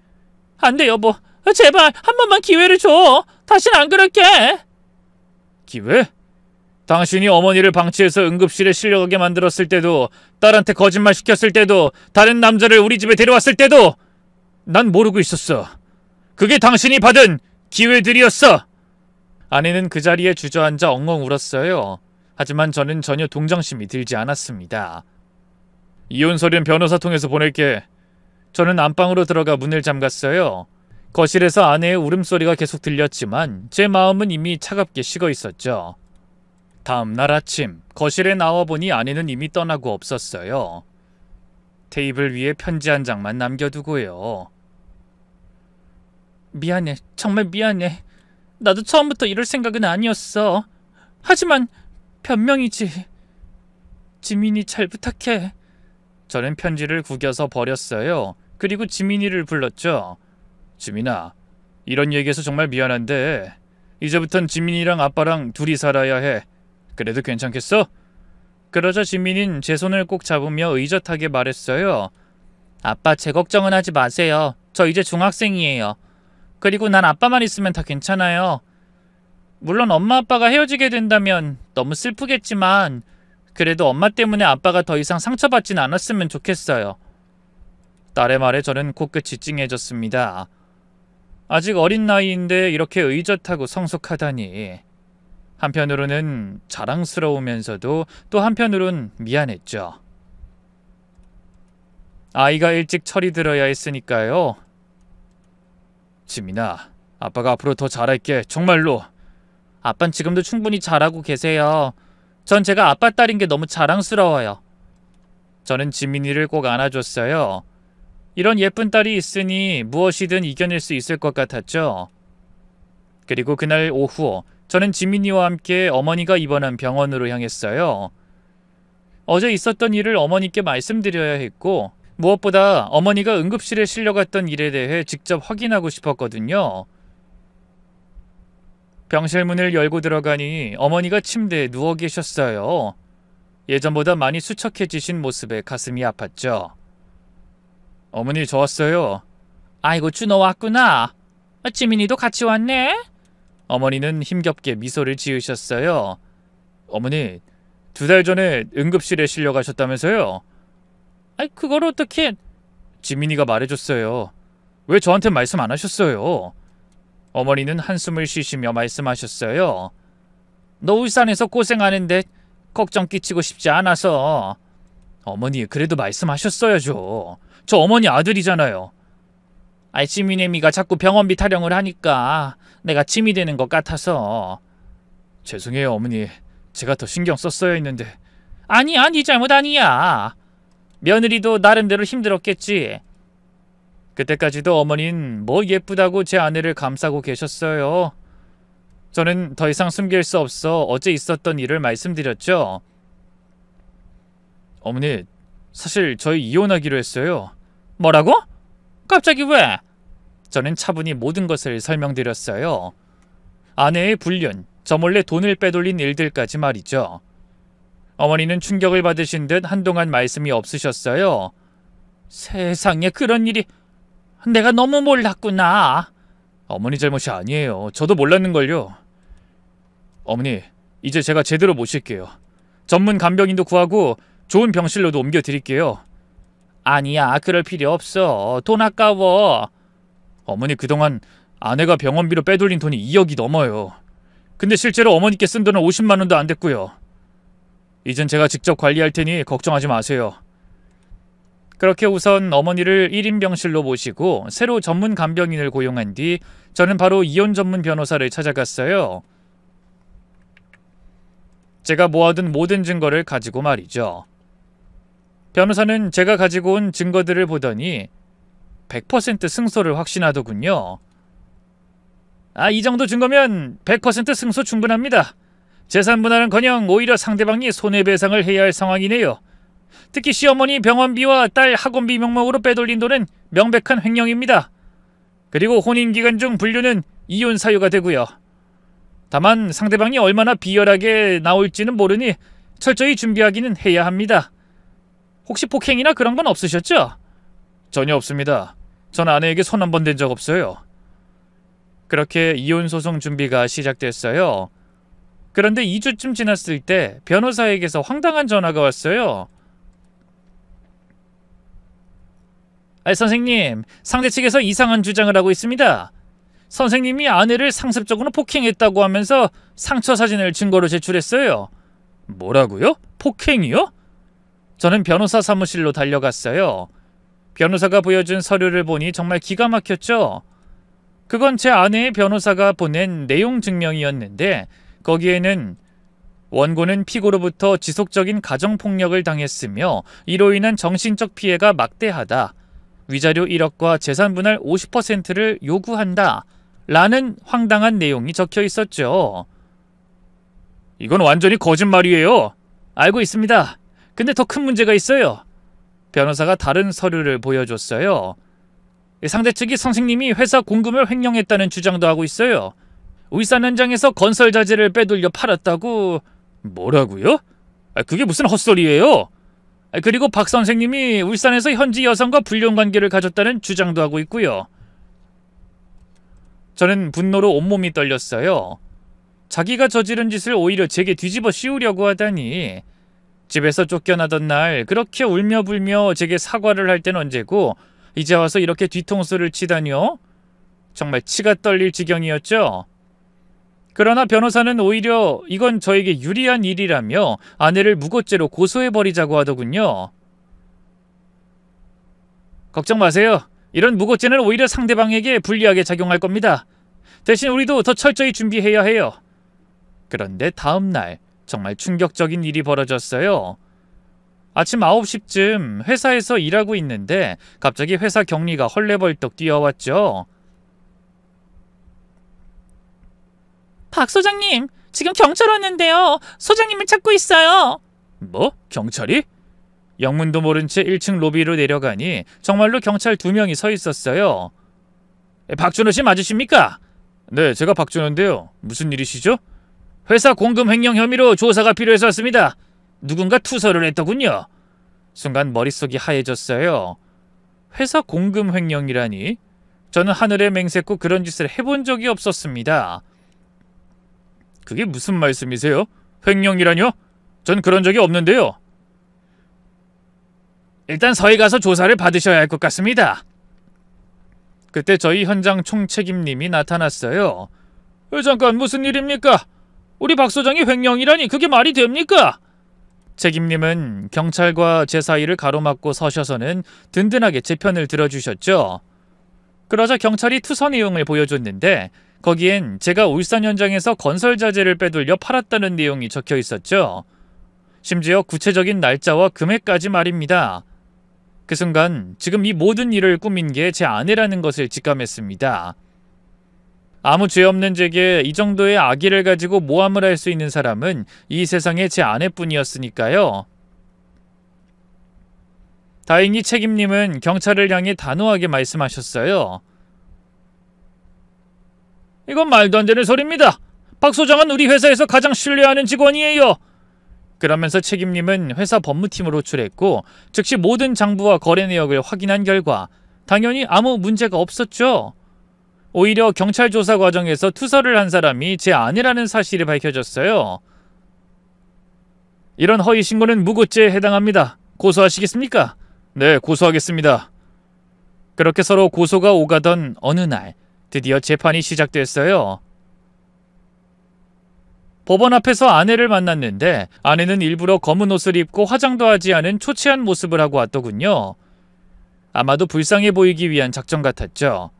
안 돼, 여보. 제발 한 번만 기회를 줘. 다신 안 그럴게. 기회? 당신이 어머니를 방치해서 응급실에 실려가게 만들었을 때도, 딸한테 거짓말 시켰을 때도, 다른 남자를 우리 집에 데려왔을 때도 난 모르고 있었어. 그게 당신이 받은 기회들이었어. 아내는 그 자리에 주저앉아 엉엉 울었어요. 하지만 저는 전혀 동정심이 들지 않았습니다. 이혼 서류는 변호사 통해서 보낼게. 저는 안방으로 들어가 문을 잠갔어요. 거실에서 아내의 울음소리가 계속 들렸지만 제 마음은 이미 차갑게 식어 있었죠. 다음 날 아침 거실에 나와보니 아내는 이미 떠나고 없었어요. 테이블 위에 편지 한 장만 남겨두고요. 미안해. 정말 미안해. 나도 처음부터 이럴 생각은 아니었어. 하지만 변명이지. 지민이 잘 부탁해. 저는 편지를 구겨서 버렸어요. 그리고 지민이를 불렀죠. 지민아, 이런 얘기해서 정말 미안한데 이제부턴 지민이랑 아빠랑 둘이 살아야 해. 그래도 괜찮겠어? 그러자 지민이는 제 손을 꼭 잡으며 의젓하게 말했어요. 아빠, 제 걱정은 하지 마세요. 저 이제 중학생이에요. 그리고 난 아빠만 있으면 다 괜찮아요. 물론 엄마 아빠가 헤어지게 된다면 너무 슬프겠지만 그래도 엄마 때문에 아빠가 더 이상 상처받진 않았으면 좋겠어요. 딸의 말에 저는 코끝이 찡해졌습니다. 아직 어린 나이인데 이렇게 의젓하고 성숙하다니. 한편으로는 자랑스러우면서도 또 한편으론 미안했죠. 아이가 일찍 철이 들어야 했으니까요. 지민아, 아빠가 앞으로 더 잘할게. 정말로. 아빤 지금도 충분히 잘하고 계세요. 전 제가 아빠 딸인 게 너무 자랑스러워요. 저는 지민이를 꼭 안아줬어요. 이런 예쁜 딸이 있으니 무엇이든 이겨낼 수 있을 것 같았죠. 그리고 그날 오후 저는 지민이와 함께 어머니가 입원한 병원으로 향했어요. 어제 있었던 일을 어머니께 말씀드려야 했고 무엇보다 어머니가 응급실에 실려갔던 일에 대해 직접 확인하고 싶었거든요. 병실 문을 열고 들어가니 어머니가 침대에 누워 계셨어요. 예전보다 많이 수척해지신 모습에 가슴이 아팠죠. 어머니, 저 왔어요. 아이고, 준호 왔구나. 지민이도 같이 왔네? 어머니는 힘겹게 미소를 지으셨어요. 어머니, 2달 전에 응급실에 실려가셨다면서요? 그걸 어떻게... 지민이가 말해줬어요. 왜 저한테 말씀 안 하셨어요? 어머니는 한숨을 쉬시며 말씀하셨어요. 너 울산에서 고생하는데 걱정 끼치고 싶지 않아서. 어머니, 그래도 말씀하셨어야죠. 저 어머니 아들이잖아요. 지민애미가 자꾸 병원비 타령을 하니까 내가 짐이 되는 것 같아서. 죄송해요, 어머니. 제가 더 신경 썼어야 했는데. 아니야, 네 잘못 아니야. 며느리도 나름대로 힘들었겠지. 그때까지도 어머니는 뭐 예쁘다고 제 아내를 감싸고 계셨어요. 저는 더 이상 숨길 수 없어 어제 있었던 일을 말씀드렸죠. 어머니, 사실 저희 이혼하기로 했어요. 뭐라고? 갑자기 왜? 저는 차분히 모든 것을 설명드렸어요. 아내의 불륜, 저 몰래 돈을 빼돌린 일들까지 말이죠. 어머니는 충격을 받으신 듯 한동안 말씀이 없으셨어요. 세상에, 그런 일이... 내가 너무 몰랐구나. 어머니 잘못이 아니에요. 저도 몰랐는걸요. 어머니, 이제 제가 제대로 모실게요. 전문 간병인도 구하고 좋은 병실로도 옮겨드릴게요. 아니야, 그럴 필요 없어. 돈 아까워. 어머니, 그동안 아내가 병원비로 빼돌린 돈이 2억이 넘어요. 근데 실제로 어머니께 쓴 돈은 50만 원도 안 됐고요. 이젠 제가 직접 관리할 테니 걱정하지 마세요. 그렇게 우선 어머니를 1인 병실로 모시고 새로 전문 간병인을 고용한 뒤 저는 바로 이혼 전문 변호사를 찾아갔어요. 제가 모아둔 모든 증거를 가지고 말이죠. 변호사는 제가 가지고 온 증거들을 보더니 100% 승소를 확신하더군요. 이 정도 증거면 100% 승소 충분합니다. 재산 분할은커녕 오히려 상대방이 손해배상을 해야 할 상황이네요. 특히 시어머니 병원비와 딸 학원비 명목으로 빼돌린 돈은 명백한 횡령입니다. 그리고 혼인기간 중 분류는 이혼 사유가 되고요. 다만 상대방이 얼마나 비열하게 나올지는 모르니 철저히 준비하기는 해야 합니다. 혹시 폭행이나 그런 건 없으셨죠? 전혀 없습니다. 전 아내에게 손 한 번 댄 적 없어요. 그렇게 이혼 소송 준비가 시작됐어요. 그런데 2주쯤 지났을 때 변호사에게서 황당한 전화가 왔어요. 선생님, 상대 측에서 이상한 주장을 하고 있습니다. 선생님이 아내를 상습적으로 폭행했다고 하면서 상처 사진을 증거로 제출했어요. 뭐라고요? 폭행이요? 저는 변호사 사무실로 달려갔어요. 변호사가 보여준 서류를 보니 정말 기가 막혔죠. 그건 제 아내의 변호사가 보낸 내용 증명이었는데 거기에는 원고는 피고로부터 지속적인 가정폭력을 당했으며 이로 인한 정신적 피해가 막대하다. 위자료 1억과 재산 분할 50%를 요구한다. 라는 황당한 내용이 적혀 있었죠. 이건 완전히 거짓말이에요. 알고 있습니다. 근데 더 큰 문제가 있어요. 변호사가 다른 서류를 보여줬어요. 상대 측이 선생님이 회사 공금을 횡령했다는 주장도 하고 있어요. 울산 현장에서 건설 자재를 빼돌려 팔았다고. 뭐라고요? 그게 무슨 헛소리예요? 그리고 박 선생님이 울산에서 현지 여성과 불륜 관계를 가졌다는 주장도 하고 있고요. 저는 분노로 온몸이 떨렸어요. 자기가 저지른 짓을 오히려 제게 뒤집어 씌우려고 하다니. 집에서 쫓겨나던 날 그렇게 울며불며 제게 사과를 할 땐 언제고 이제 와서 이렇게 뒤통수를 치다니요? 정말 치가 떨릴 지경이었죠. 그러나 변호사는 오히려 이건 저에게 유리한 일이라며 아내를 무고죄로 고소해버리자고 하더군요. 걱정 마세요. 이런 무고죄는 오히려 상대방에게 불리하게 작용할 겁니다. 대신 우리도 더 철저히 준비해야 해요. 그런데 다음 날 정말 충격적인 일이 벌어졌어요. 아침 9시쯤 회사에서 일하고 있는데 갑자기 회사 경리가 헐레벌떡 뛰어왔죠. 박 소장님, 지금 경찰 왔는데요. 소장님을 찾고 있어요. 뭐? 경찰이? 영문도 모른 채 1층 로비로 내려가니 정말로 경찰 2명이 서 있었어요. 박준호 씨 맞으십니까? 네, 제가 박준호인데요. 무슨 일이시죠? 회사 공금 횡령 혐의로 조사가 필요해서 왔습니다. 누군가 투서를 했더군요. 순간 머릿속이 하얘졌어요. 회사 공금 횡령이라니? 저는 하늘에 맹세코 그런 짓을 해본 적이 없었습니다. 그게 무슨 말씀이세요? 횡령이라뇨? 전 그런 적이 없는데요. 일단 서해 가서 조사를 받으셔야 할 것 같습니다. 그때 저희 현장 총책임님이 나타났어요. 잠깐 무슨 일입니까? 우리 박 소장이 횡령이라니 그게 말이 됩니까? 책임님은 경찰과 제 사이를 가로막고 서셔서는 든든하게 제 편을 들어주셨죠. 그러자 경찰이 투서 내용을 보여줬는데 거기엔 제가 울산 현장에서 건설 자재를 빼돌려 팔았다는 내용이 적혀 있었죠. 심지어 구체적인 날짜와 금액까지 말입니다. 그 순간 지금 이 모든 일을 꾸민 게 제 아내라는 것을 직감했습니다. 아무 죄 없는 제게 이 정도의 악의를 가지고 모함을 할 수 있는 사람은 이 세상에 제 아내뿐이었으니까요. 다행히 책임님은 경찰을 향해 단호하게 말씀하셨어요. 이건 말도 안 되는 소리입니다. 박 소장은 우리 회사에서 가장 신뢰하는 직원이에요. 그러면서 책임님은 회사 법무팀을 호출했고 즉시 모든 장부와 거래 내역을 확인한 결과 당연히 아무 문제가 없었죠. 오히려 경찰 조사 과정에서 투서를 한 사람이 제 아내라는 사실이 밝혀졌어요. 이런 허위 신고는 무고죄에 해당합니다. 고소하시겠습니까? 네, 고소하겠습니다. 그렇게 서로 고소가 오가던 어느 날 드디어 재판이 시작됐어요. 법원 앞에서 아내를 만났는데 아내는 일부러 검은 옷을 입고 화장도 하지 않은 초췌한 모습을 하고 왔더군요. 아마도 불쌍해 보이기 위한 작전 같았죠.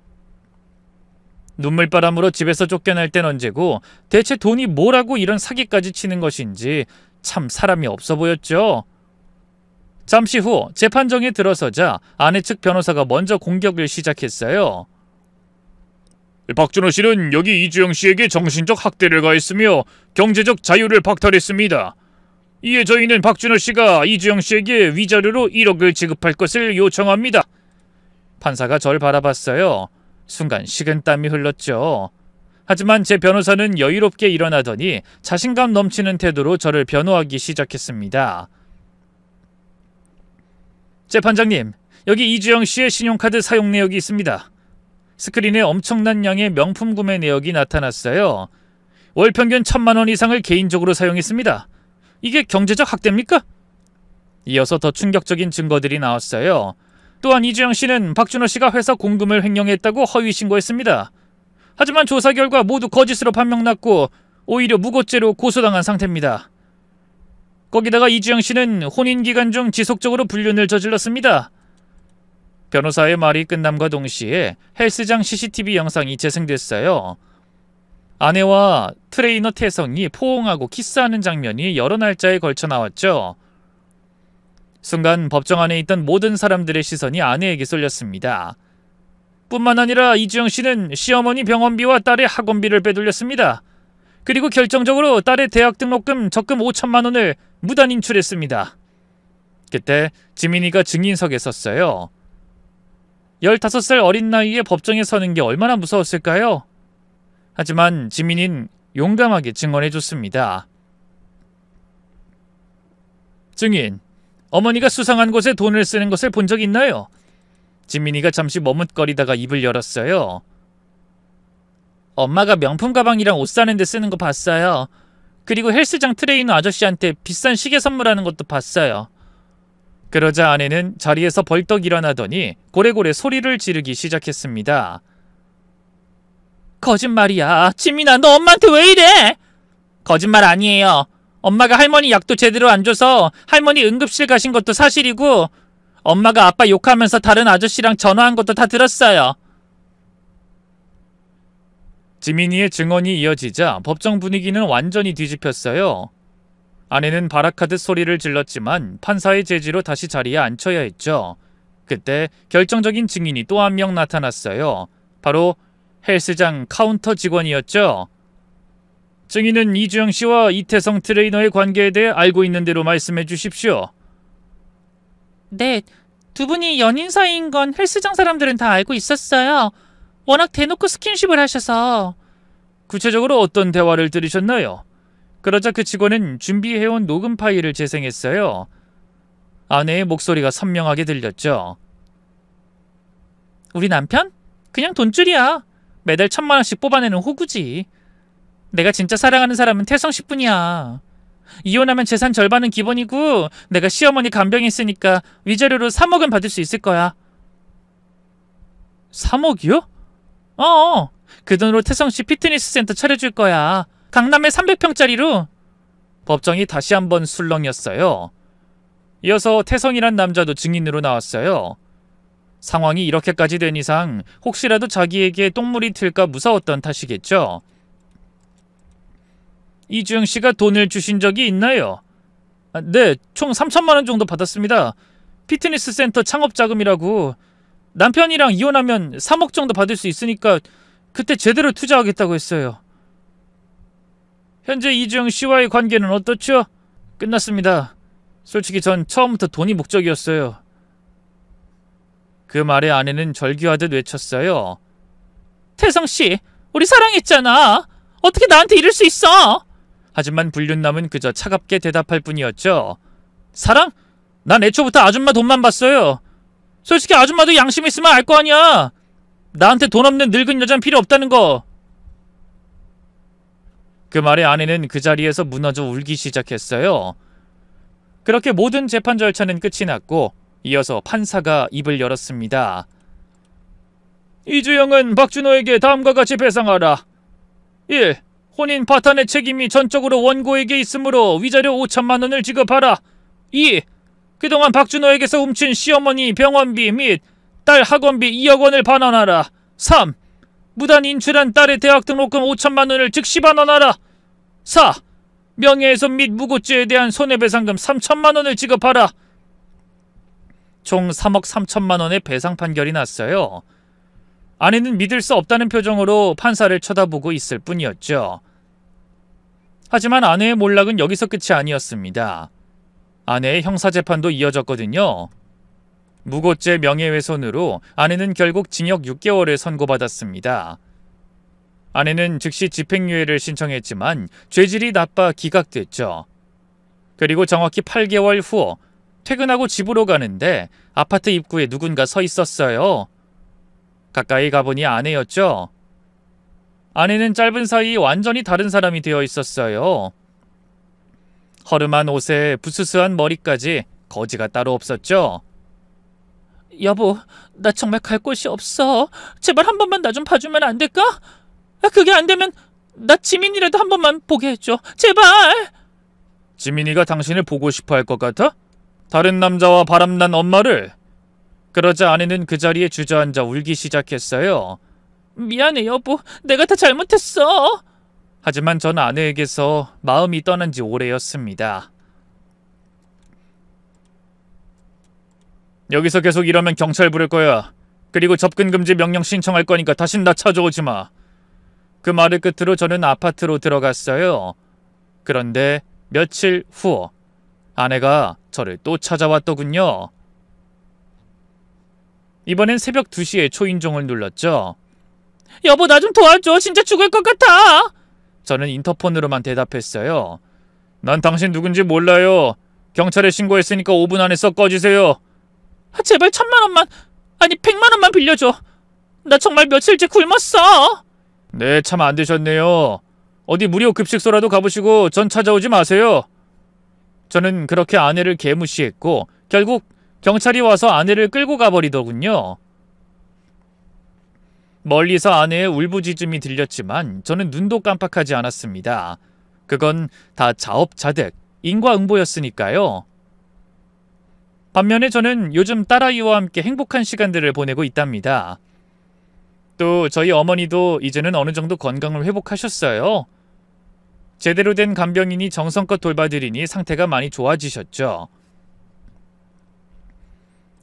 눈물바람으로 집에서 쫓겨날 땐 언제고 대체 돈이 뭐라고 이런 사기까지 치는 것인지 참 사람이 없어 보였죠. 잠시 후 재판정에 들어서자 아내 측 변호사가 먼저 공격을 시작했어요. 박준호 씨는 여기 이주영 씨에게 정신적 학대를 가했으며 경제적 자유를 박탈했습니다. 이에 저희는 박준호 씨가 이주영 씨에게 위자료로 1억을 지급할 것을 요청합니다. 판사가 절 바라봤어요. 순간 식은땀이 흘렀죠. 하지만 제 변호사는 여유롭게 일어나더니 자신감 넘치는 태도로 저를 변호하기 시작했습니다. 재판장님, 여기 이주영 씨의 신용카드 사용 내역이 있습니다. 스크린에 엄청난 양의 명품 구매 내역이 나타났어요. 월 평균 1,000만 원 이상을 개인적으로 사용했습니다. 이게 경제적 학대입니까? 이어서 더 충격적인 증거들이 나왔어요. 또한 이주영 씨는 박준호 씨가 회사 공금을 횡령했다고 허위 신고했습니다. 하지만 조사 결과 모두 거짓으로 판명났고 오히려 무고죄로 고소당한 상태입니다. 거기다가 이주영 씨는 혼인 기간 중 지속적으로 불륜을 저질렀습니다. 변호사의 말이 끝남과 동시에 헬스장 CCTV 영상이 재생됐어요. 아내와 트레이너 태성이 포옹하고 키스하는 장면이 여러 날짜에 걸쳐 나왔죠. 순간 법정 안에 있던 모든 사람들의 시선이 아내에게 쏠렸습니다. 뿐만 아니라 이주영 씨는 시어머니 병원비와 딸의 학원비를 빼돌렸습니다. 그리고 결정적으로 딸의 대학 등록금 적금 5천만 원을 무단 인출했습니다. 그때 지민이가 증인석에 섰어요. 15살 어린 나이에 법정에 서는 게 얼마나 무서웠을까요? 하지만 지민이는 용감하게 증언해줬습니다. 증인, 어머니가 수상한 곳에 돈을 쓰는 것을 본 적 있나요? 지민이가 잠시 머뭇거리다가 입을 열었어요. 엄마가 명품 가방이랑 옷 사는 데 쓰는 거 봤어요. 그리고 헬스장 트레이너 아저씨한테 비싼 시계 선물하는 것도 봤어요. 그러자 아내는 자리에서 벌떡 일어나더니 고래고래 소리를 지르기 시작했습니다. 거짓말이야. 지민아, 너 엄마한테 왜 이래? 거짓말 아니에요. 엄마가 할머니 약도 제대로 안 줘서 할머니 응급실 가신 것도 사실이고 엄마가 아빠 욕하면서 다른 아저씨랑 전화한 것도 다 들었어요. 지민이의 증언이 이어지자 법정 분위기는 완전히 뒤집혔어요. 아내는 발악하듯 소리를 질렀지만 판사의 제지로 다시 자리에 앉혀야 했죠. 그때 결정적인 증인이 또 한 명 나타났어요. 바로 헬스장 카운터 직원이었죠. 증인은 이주영 씨와 이태성 트레이너의 관계에 대해 알고 있는 대로 말씀해 주십시오. 네, 두 분이 연인 사이인 건 헬스장 사람들은 다 알고 있었어요. 워낙 대놓고 스킨십을 하셔서. 구체적으로 어떤 대화를 들으셨나요? 그러자 그 직원은 준비해온 녹음 파일을 재생했어요. 아내의 목소리가 선명하게 들렸죠. 우리 남편? 그냥 돈줄이야. 매달 1,000만 원씩 뽑아내는 호구지. 내가 진짜 사랑하는 사람은 태성 씨뿐이야. 이혼하면 재산 절반은 기본이고 내가 시어머니 간병 있으니까 위자료로 3억은 받을 수 있을 거야. 3억이요? 그 돈으로 태성씨 피트니스 센터 차려줄 거야. 강남에 300평짜리로. 법정이 다시 한번 술렁였어요. 이어서 태성이란 남자도 증인으로 나왔어요. 상황이 이렇게까지 된 이상 혹시라도 자기에게 똥물이 튈까 무서웠던 탓이겠죠. 이주영 씨가 돈을 주신 적이 있나요? 네, 총 3천만 원 정도 받았습니다. 피트니스 센터 창업 자금이라고. 남편이랑 이혼하면 3억 정도 받을 수 있으니까 그때 제대로 투자하겠다고 했어요. 현재 이주영 씨와의 관계는 어떻죠? 끝났습니다. 솔직히 전 처음부터 돈이 목적이었어요. 그 말에 아내는 절규하듯 외쳤어요. 태성씨, 우리 사랑했잖아. 어떻게 나한테 이럴 수 있어? 하지만 불륜남은 그저 차갑게 대답할 뿐이었죠. 사랑? 난 애초부터 아줌마 돈만 봤어요. 솔직히 아줌마도 양심 있으면 알 거 아니야. 나한테 돈 없는 늙은 여잔 필요 없다는 거. 그 말에 아내는 그 자리에서 무너져 울기 시작했어요. 그렇게 모든 재판 절차는 끝이 났고 이어서 판사가 입을 열었습니다. 이주영은 박준호에게 다음과 같이 배상하라. 1. 혼인 파탄의 책임이 전적으로 원고에게 있으므로 위자료 5천만 원을 지급하라. 2. 그동안 박준호에게서 훔친 시어머니 병원비 및 딸 학원비 2억 원을 반환하라. 3. 무단 인출한 딸의 대학 등록금 5천만 원을 즉시 반환하라. 4. 명예훼손 및 무고죄에 대한 손해배상금 3천만 원을 지급하라. 총 3억 3천만 원의 배상 판결이 났어요. 아내는 믿을 수 없다는 표정으로 판사를 쳐다보고 있을 뿐이었죠. 하지만 아내의 몰락은 여기서 끝이 아니었습니다. 아내의 형사재판도 이어졌거든요. 무고죄 명예훼손으로 아내는 결국 징역 6개월을 선고받았습니다. 아내는 즉시 집행유예를 신청했지만 죄질이 나빠 기각됐죠. 그리고 정확히 8개월 후 퇴근하고 집으로 가는데 아파트 입구에 누군가 서 있었어요. 가까이 가보니 아내였죠. 아내는 짧은 사이 완전히 다른 사람이 되어 있었어요. 허름한 옷에 부스스한 머리까지 거지가 따로 없었죠. 여보, 나 정말 갈 곳이 없어. 제발 한 번만 나 좀 봐주면 안 될까? 그게 안 되면 나 지민이라도 한 번만 보게 해줘. 제발. 지민이가 당신을 보고 싶어 할 것 같아? 다른 남자와 바람난 엄마를? 그러자 아내는 그 자리에 주저앉아 울기 시작했어요. 미안해 여보, 내가 다 잘못했어. 하지만 전 아내에게서 마음이 떠난 지 오래였습니다. 여기서 계속 이러면 경찰 부를 거야. 그리고 접근금지 명령 신청할 거니까 다신 나 찾아오지 마. 그 말을 끝으로 저는 아파트로 들어갔어요. 그런데 며칠 후 아내가 저를 또 찾아왔더군요. 이번엔 새벽 2시에 초인종을 눌렀죠. 여보, 나 좀 도와줘. 진짜 죽을 것 같아. 저는 인터폰으로만 대답했어요. 난 당신 누군지 몰라요. 경찰에 신고했으니까 5분 안에 썩 꺼지세요. 제발 1,000만 원만, 아니 100만 원만 빌려줘. 나 정말 며칠째 굶었어. 네, 참 안 되셨네요. 어디 무료 급식소라도 가보시고 전 찾아오지 마세요. 저는 그렇게 아내를 개무시했고 결국 경찰이 와서 아내를 끌고 가버리더군요. 멀리서 아내의 울부짖음이 들렸지만 저는 눈도 깜빡하지 않았습니다. 그건 다 자업자득, 인과응보였으니까요. 반면에 저는 요즘 딸아이와 함께 행복한 시간들을 보내고 있답니다. 또 저희 어머니도 이제는 어느 정도 건강을 회복하셨어요. 제대로 된 간병인이 정성껏 돌봐드리니 상태가 많이 좋아지셨죠.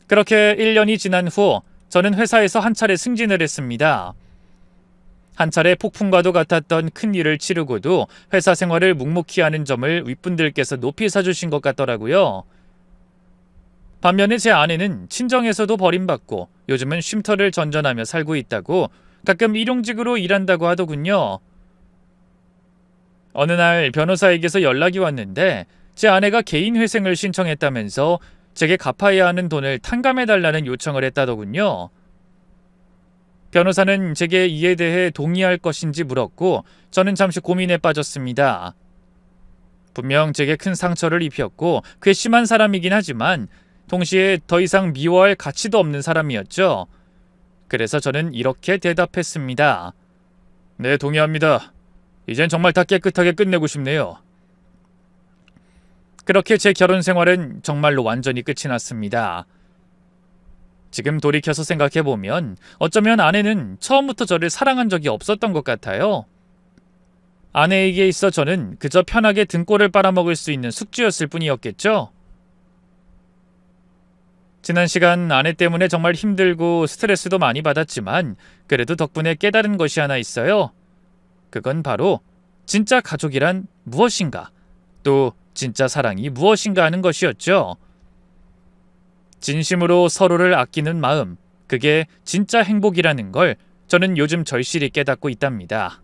그렇게 1년이 지난 후 저는 회사에서 한 차례 승진을 했습니다. 한 차례 폭풍과도 같았던 큰 일을 치르고도 회사 생활을 묵묵히 하는 점을 윗분들께서 높이 사주신 것 같더라고요. 반면에 제 아내는 친정에서도 버림받고 요즘은 쉼터를 전전하며 살고 있다고 가끔 일용직으로 일한다고 하더군요. 어느 날 변호사에게서 연락이 왔는데 제 아내가 개인 회생을 신청했다면서 제게 갚아야 하는 돈을 탕감해달라는 요청을 했다더군요. 변호사는 제게 이에 대해 동의할 것인지 물었고 저는 잠시 고민에 빠졌습니다. 분명 제게 큰 상처를 입혔고 괘씸한 사람이긴 하지만 동시에 더 이상 미워할 가치도 없는 사람이었죠. 그래서 저는 이렇게 대답했습니다. 네, 동의합니다. 이젠 정말 다 깨끗하게 끝내고 싶네요. 그렇게 제 결혼 생활은 정말로 완전히 끝이 났습니다. 지금 돌이켜서 생각해보면 어쩌면 아내는 처음부터 저를 사랑한 적이 없었던 것 같아요. 아내에게 있어 저는 그저 편하게 등골을 빨아먹을 수 있는 숙주였을 뿐이었겠죠. 지난 시간 아내 때문에 정말 힘들고 스트레스도 많이 받았지만 그래도 덕분에 깨달은 것이 하나 있어요. 그건 바로 진짜 가족이란 무엇인가, 또 진짜 사랑이 무엇인가 하는 것이었죠. 진심으로 서로를 아끼는 마음, 그게 진짜 행복이라는 걸 저는 요즘 절실히 깨닫고 있답니다.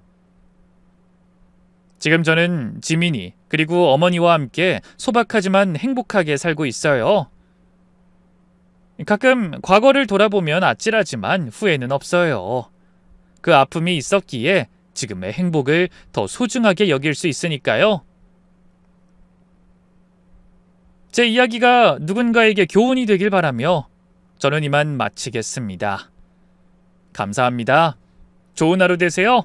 지금 저는 지민이 그리고 어머니와 함께 소박하지만 행복하게 살고 있어요. 가끔 과거를 돌아보면 아찔하지만 후회는 없어요. 그 아픔이 있었기에 지금의 행복을 더 소중하게 여길 수 있으니까요. 제 이야기가 누군가에게 교훈이 되길 바라며 저는 이만 마치겠습니다. 감사합니다. 좋은 하루 되세요.